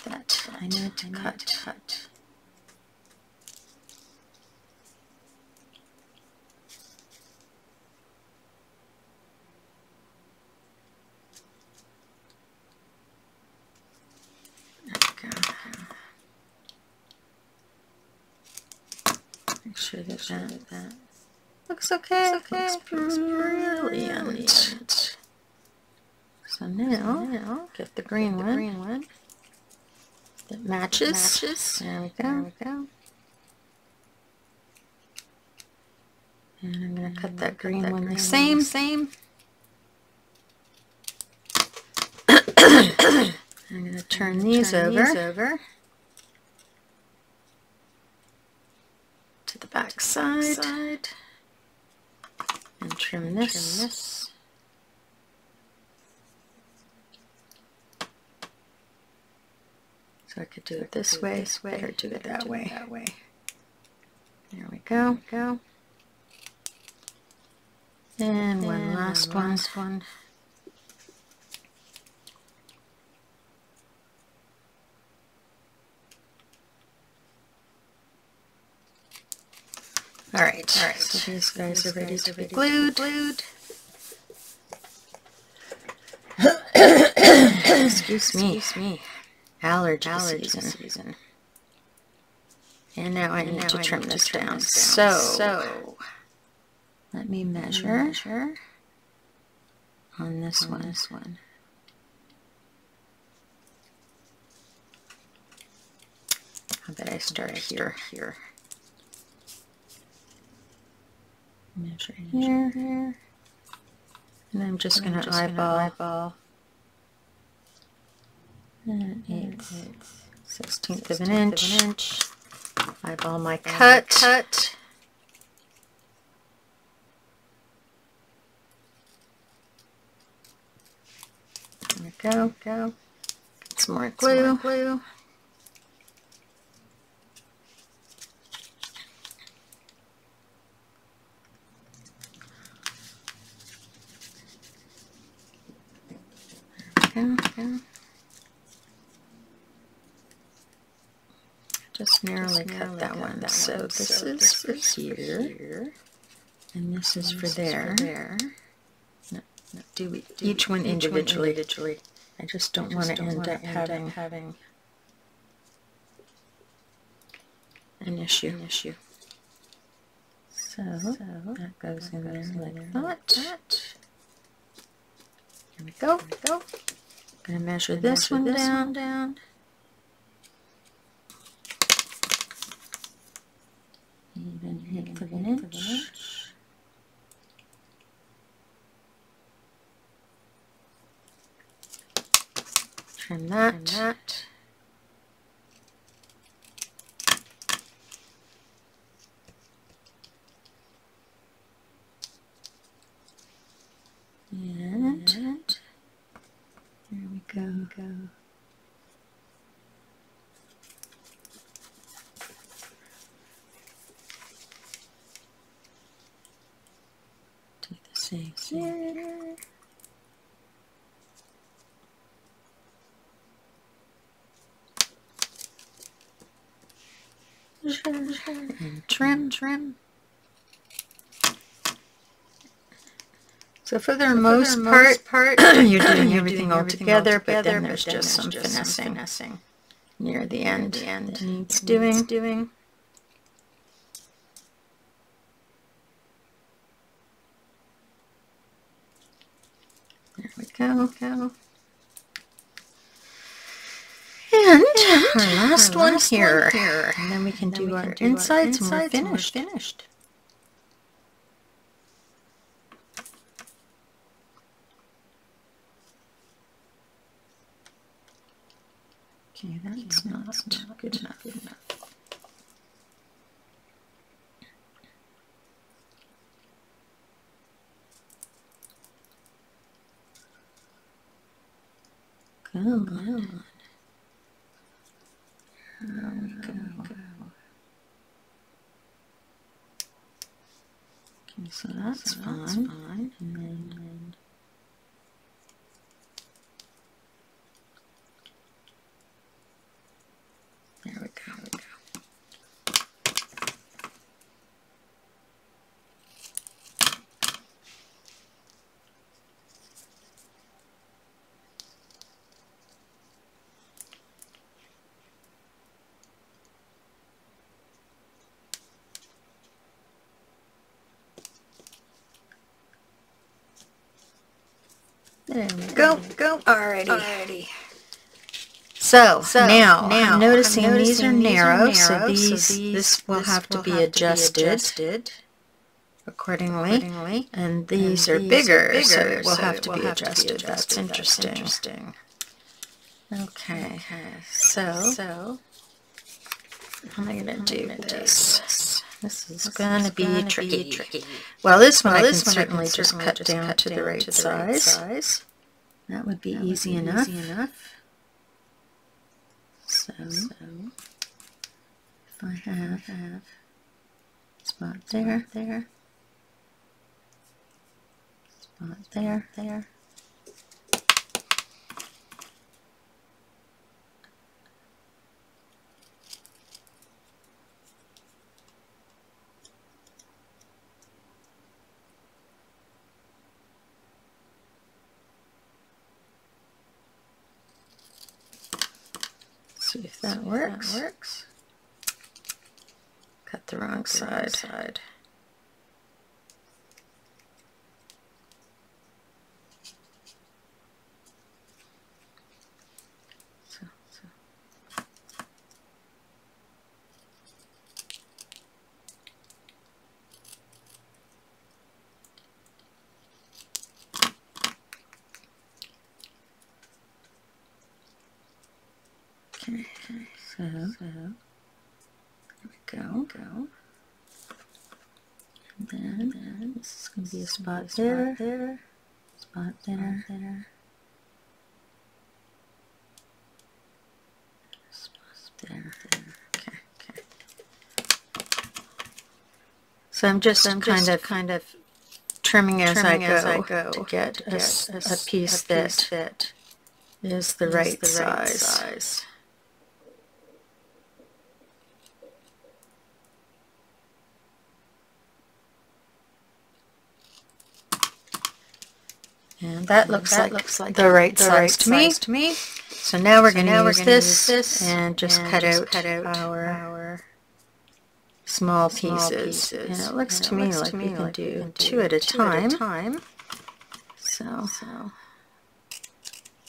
that I need to cut. Make sure that looks okay. Looks brilliant. So now get the green one that matches. There we go. And I'm going to cut that green one the same. I'm going to turn these over to the back side and trim this. So I could do it this way, or do it that way. There we go. And one last one. All right. So these guys are ready to be glued. Excuse me. Allergy season. And now I need to trim this down. So let me measure on this one. How about I start here? Measure here. And I'm just going to eyeball an 1/8 of an inch. Eyeball my cut. There we go. Get some more glue. There. Just narrowly cut that one. So this is for here, and this is for there. No, do each one individually. I just don't want to end up having an issue. So that goes in there like that. Here we go. I'm going to measure this one down. Even 1/8 of an inch. Trim that. And here we go. Do the same here. And trim. So for the most part, you're doing everything all together, but then there's just some finessing near the end that needs doing. There we go. And our last one here. And then we can do our insides and we're finished. Okay, that's not good enough. Come on. There we go. Okay, so that's fine. And then there we go. There we go. Alrighty. So now I'm noticing these are narrow, so this will have to be adjusted accordingly. And these are bigger, so it will have to be adjusted. That's interesting. Okay, so how am I going to do this? This is going to be tricky. Well, this one I can certainly just cut down to the right size. That would be easy enough. So if I have spot there, spot there. See if that works. Cut the wrong side. Okay, so there we go. And then this is going to be a spot there, spot there, spot there. Okay. So I'm just kind of trimming as I go to get a piece that is the right size. And that looks like the right size to me. So now we're going to use this and just cut out our small pieces. And it looks to me like we can do 2 at a time. So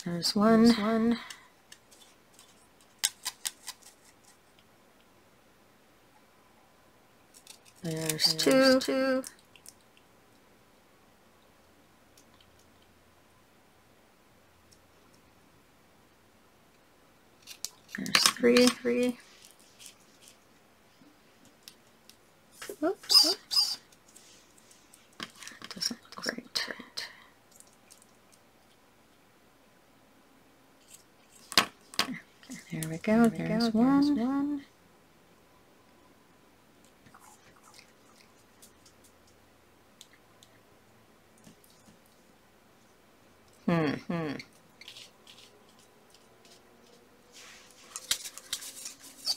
there's one. There's two. There's three. Oops. That doesn't look right. There we go. There's one.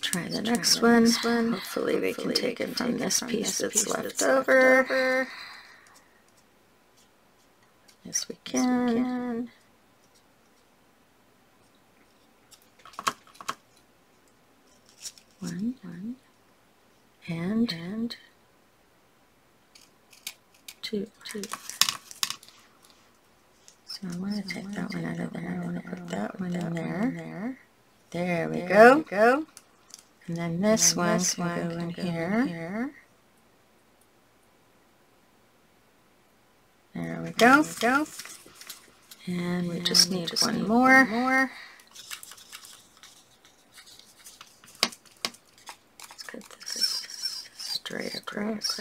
Try the next one. Hopefully we can take it from this piece that's left over. Yes, we can. One. And two. So I want to take that one out of there. I want to put that one in there. There we go. And then this one can go in here. There we go. And we just need one more. Let's cut this straight across.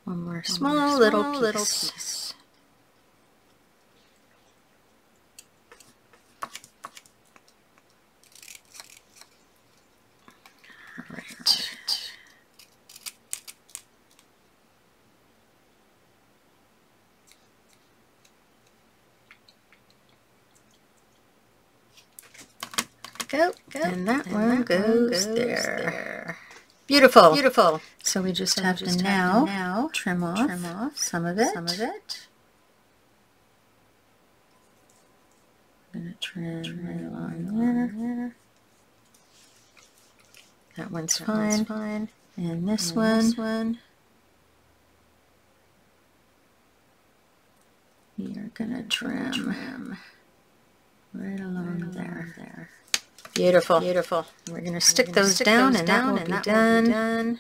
One more small little piece. All right. Go. And that one goes there. Beautiful. Beautiful. So we just have to now trim off some of it. I'm going to trim right along there. That one's fine. And this one. We are going to trim right along there. Beautiful. Beautiful. We're going to stick those down, and that will be done.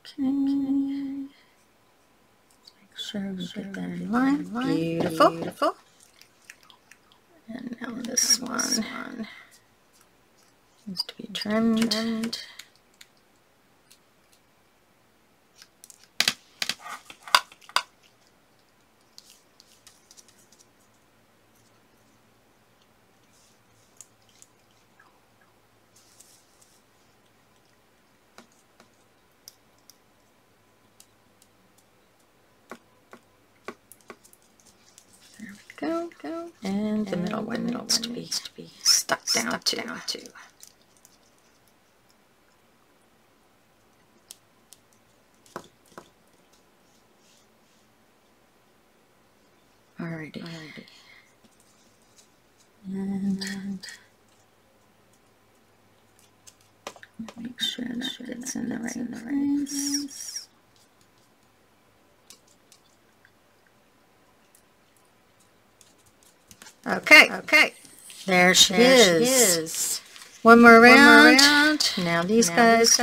Okay. Make sure we get that in line. Beautiful. And now this one needs to be trimmed. There we go. And the middle one needs to be stuck down too. Alrighty. And make sure that gets in the right place. Okay. There she is. One more round. Now these guys.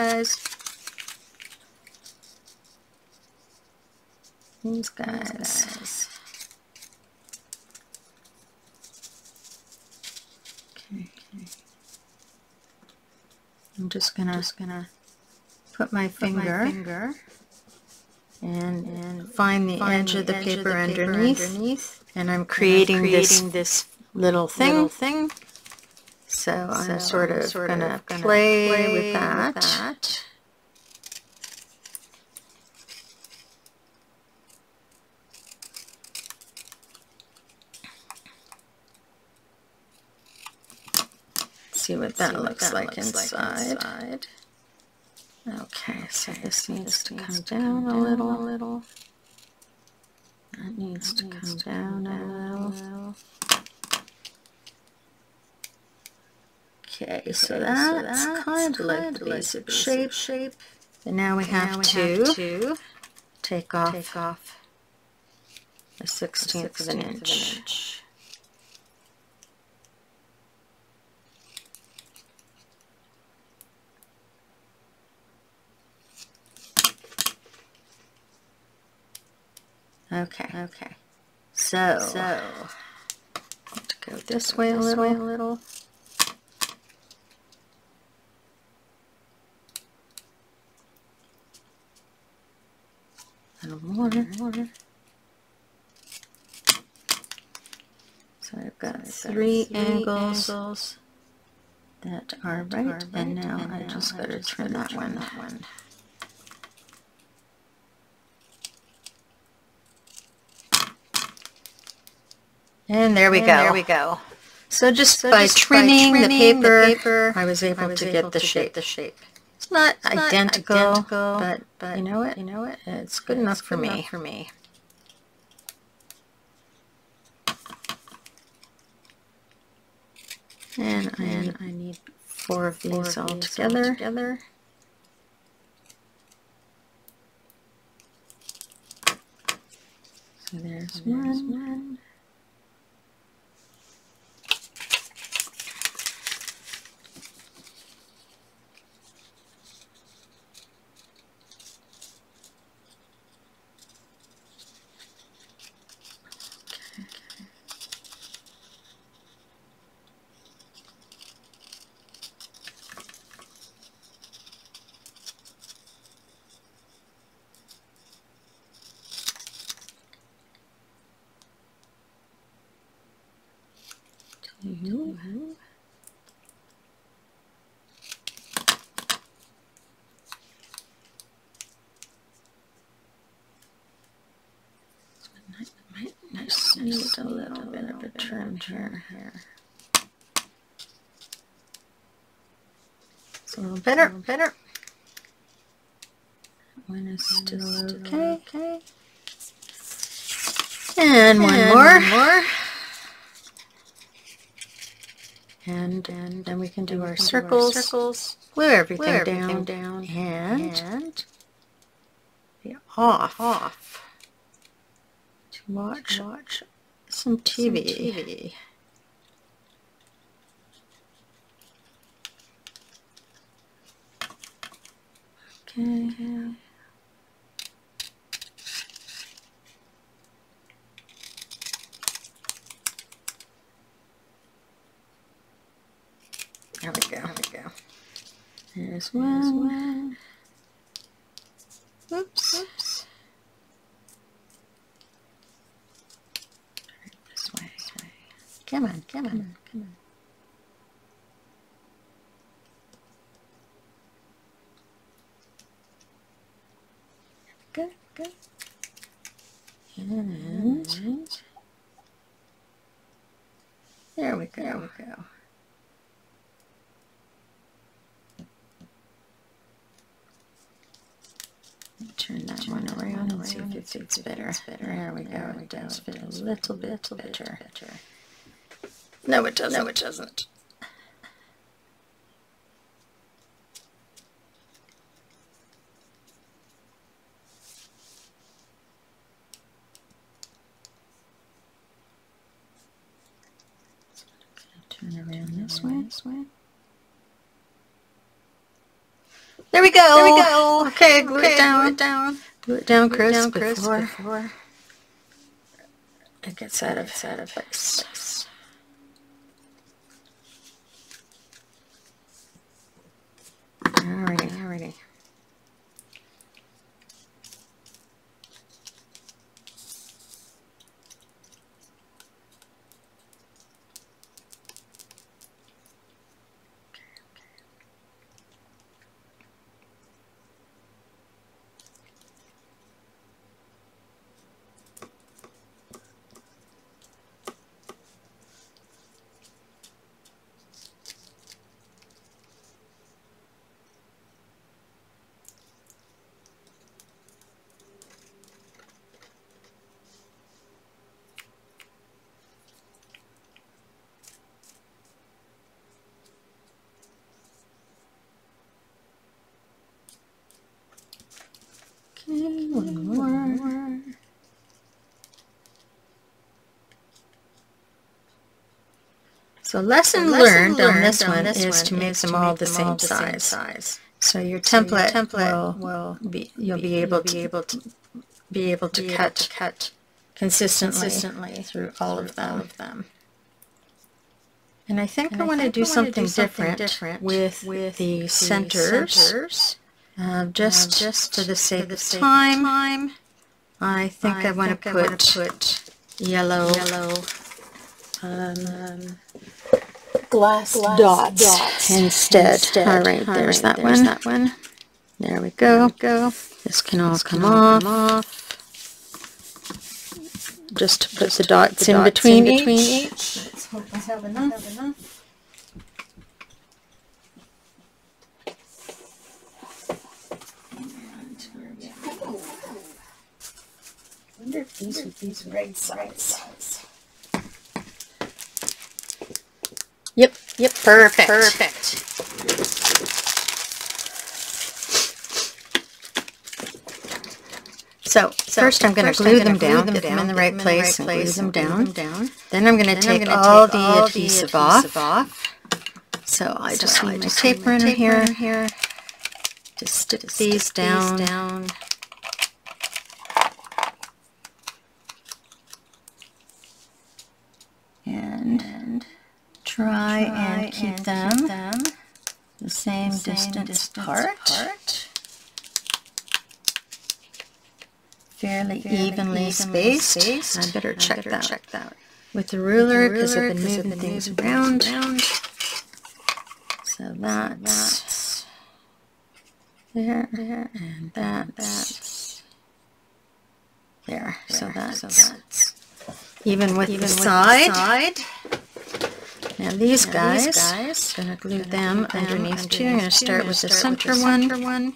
These guys. Okay. I'm just gonna put my finger and find the edge of the paper underneath. And I'm creating this little thing. So I'm sort of gonna play with that. See what that looks like inside. Okay, so this needs to come down a little. That needs to come down a little. Okay, so that's kind of like the basic shape. And now we have to take off a 1/16 of an inch. Okay. So to go this way a little. A little more. So I've got three angles that are right, and now I just got to trim that one. And there we go. So just by trimming the paper, I was able to get the shape. It's not identical, but you know what? It's good enough for me. And I need 4 of these all together. So there's one. Just need a little bit of a trim here. It's a little better. One is still okay. And one more. And then we can do our circles. Glue everything down. And be off. To watch some TV. Okay. There we go. There's one. Oops. This way. Come on. Good. And there we go. Turn that one around and see if it fits better. There we go. It does fit a little bit better. No, it doesn't. Turn around this way. There we go. Okay, glue it down. Glue it down, Chris, before it gets out of place. Alrighty. Okay, one more. So lesson learned on this one is to make them all the same size. So your template will be, you'll be able to cut consistently through all of them. And I think I want to do something different with the centers. Just for the sake of time, I think I want to put yellow glass dots instead. Alright, there's that one. There we go. This can all come off. Just to put the dots in between each. Let's hope I have enough. I wonder if these would be the right size. Yep, perfect. So first I'm going to glue them down, get them in the right place, and glue them down. Then I'm going to take all the adhesive off. So I just need my tape runner here. Just stick these down. And try and keep them the same distance apart. Fairly evenly spaced. I better check that. with the ruler because I've been moving things around. So that's there, and that's there. So that's even with the side. Now these guys, I'm going to glue them underneath too. I'm going to start with the center one.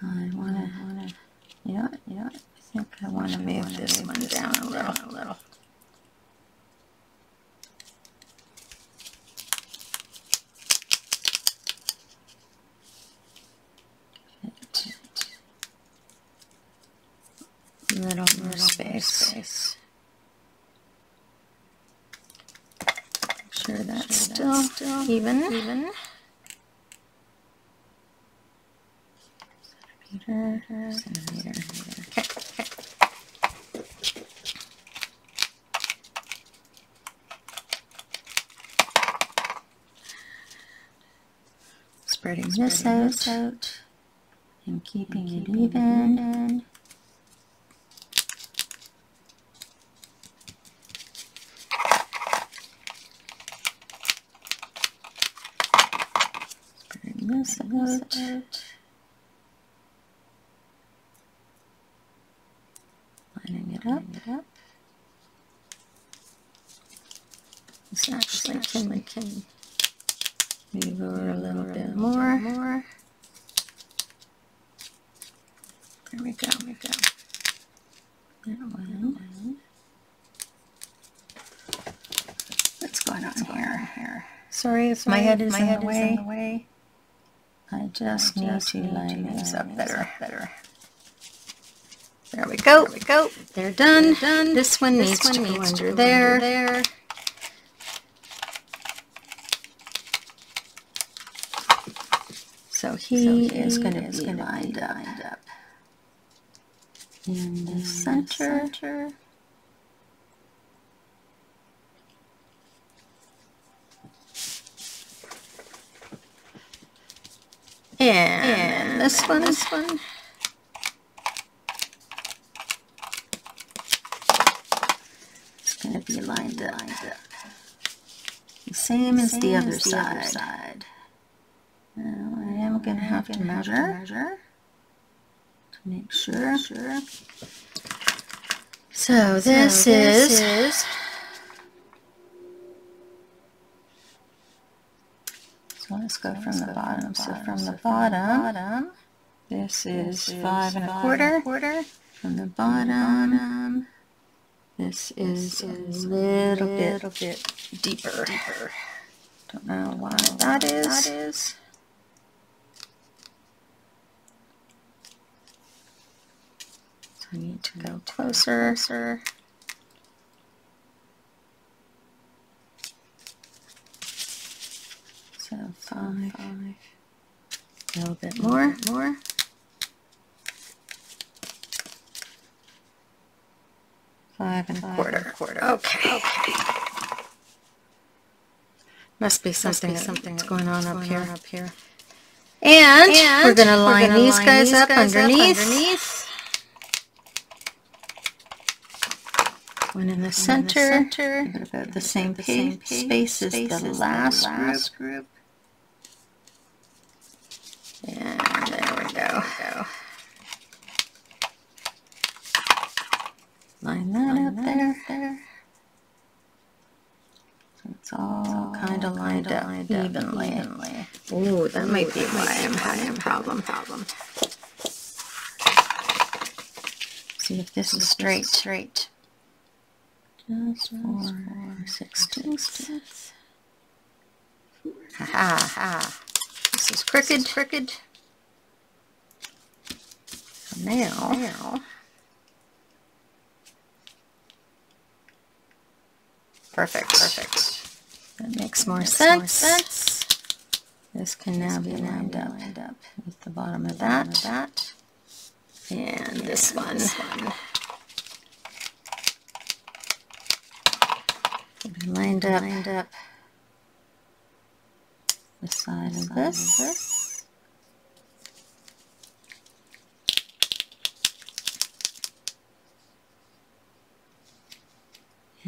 I want to, you know what, I think I want to move this one down a little. Little more space. Make sure that's still even. Centimeter. Okay. Spreading this out and keeping it even. Spreading this out. Lining it up. This actually can move over a little bit more. There we go. That one. What's going on here? Sorry if my head is in the way. I just need to line these up better. There we go. They're done. This one needs to go under there. So he is going to be lined up in the center. And this one. It's going to be lined up. The same as the other side. Now I am going to have to measure to make sure. So this is so let's go from the bottom. So from the bottom, this is 5 1/4. From the bottom, this is a little bit deeper. Don't know why that is. So I need to go closer. So 5. A little bit more. 5 1/4. Okay. Must be something that's going on up here. And we're going to line these guys up underneath. One in the center. About the same space as the last group. And there we go. Line that up there. So it's all kind of lined up evenly. Ooh, that might be why I'm having a problem. See if this is straight. Just 4/16. Ha. This is crooked. So now. Perfect. That makes more sense. This can now be lined up with the bottom of that. And this one. Lined up the side of this.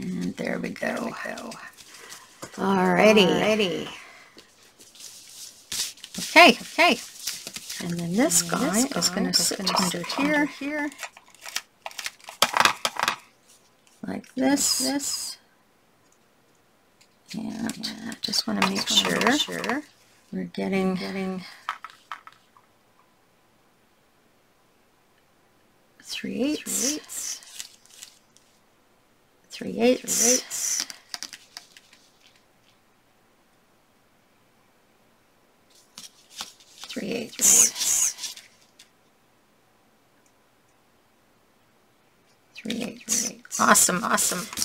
And there we go. Alrighty. Okay. And then this guy is going to sit under here. Like this. And I just want to make sure we're getting 3/8. 3/8. 3/8. 3/8. Awesome.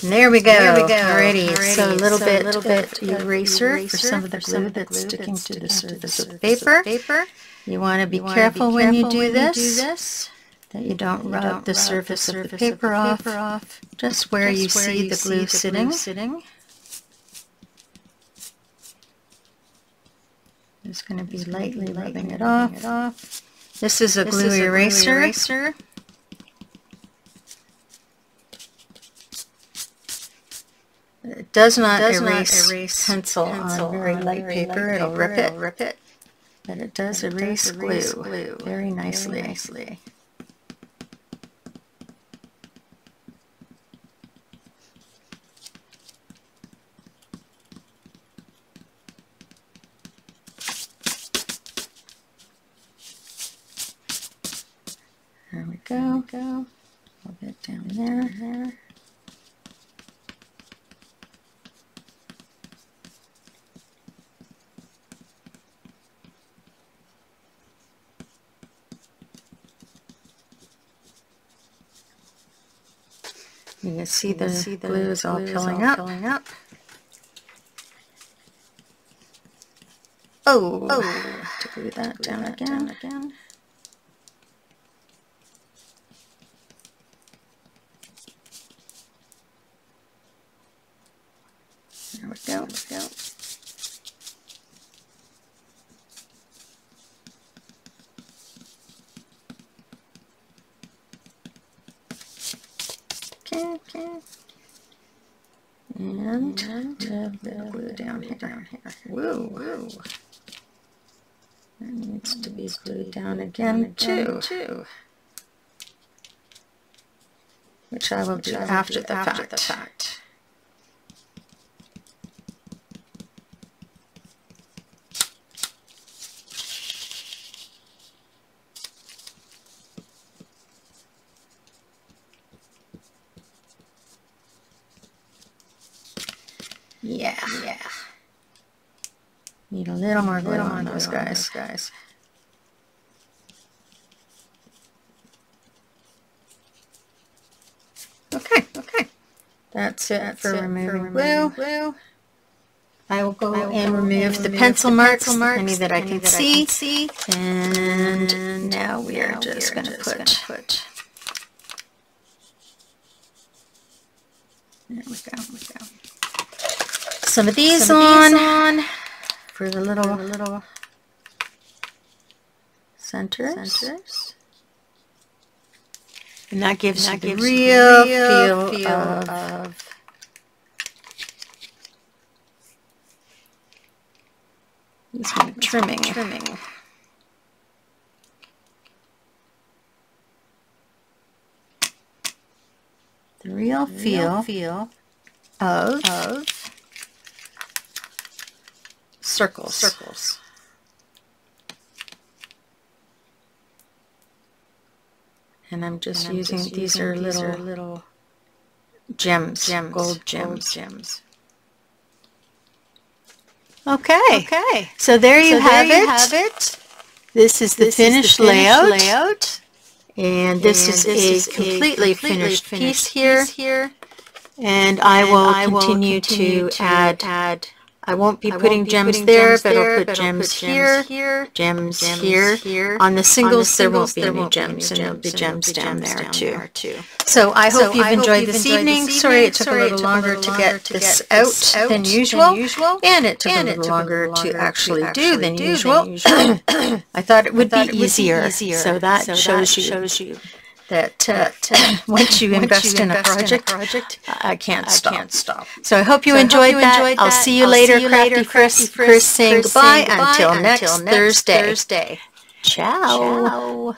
And there we go. Alrighty. So a little bit of eraser for some of the glue that's sticking to the surface of the paper. You want to be careful when you do this, that you don't rub the surface of the paper off, just where you see the glue sitting. Just going to be lightly rubbing it off. This is a glue eraser. It does not erase pencil on very light paper. It'll rip it. But it does erase glue very nicely. There we go. A little bit down there. You can see the glue is all pilling up. To glue that down again. There we go. Okay. And a bit of glue down here. Woo. That needs to be glued down again too. Which I will do after the fact. Yeah. Need a little more glue on those guys. Okay. That's it for removing glue. I will go and remove the pencil marks, any that I can see. And now we are just going to put. There we go. Some of these on for the little centers. And that gives you the real feel of trimming. The real feel of circles. And I'm just using these are little gems, gold gems. Okay. So there you have it. This is the finished layout. And this is a completely finished piece here. And I will continue to add. I won't be putting gems there, but I'll put gems here, gems here. On the singles, there won't be any gems, and there'll be gems down there too. So I hope you've enjoyed this evening. Sorry it took a little longer to get this out than usual, and it took a little longer to actually do than usual. I thought it would be easier, so that shows you that once you invest in a project, I can't stop. So I hope you enjoyed that. I'll see you later, Crafty Chris saying goodbye until next Thursday. Ciao.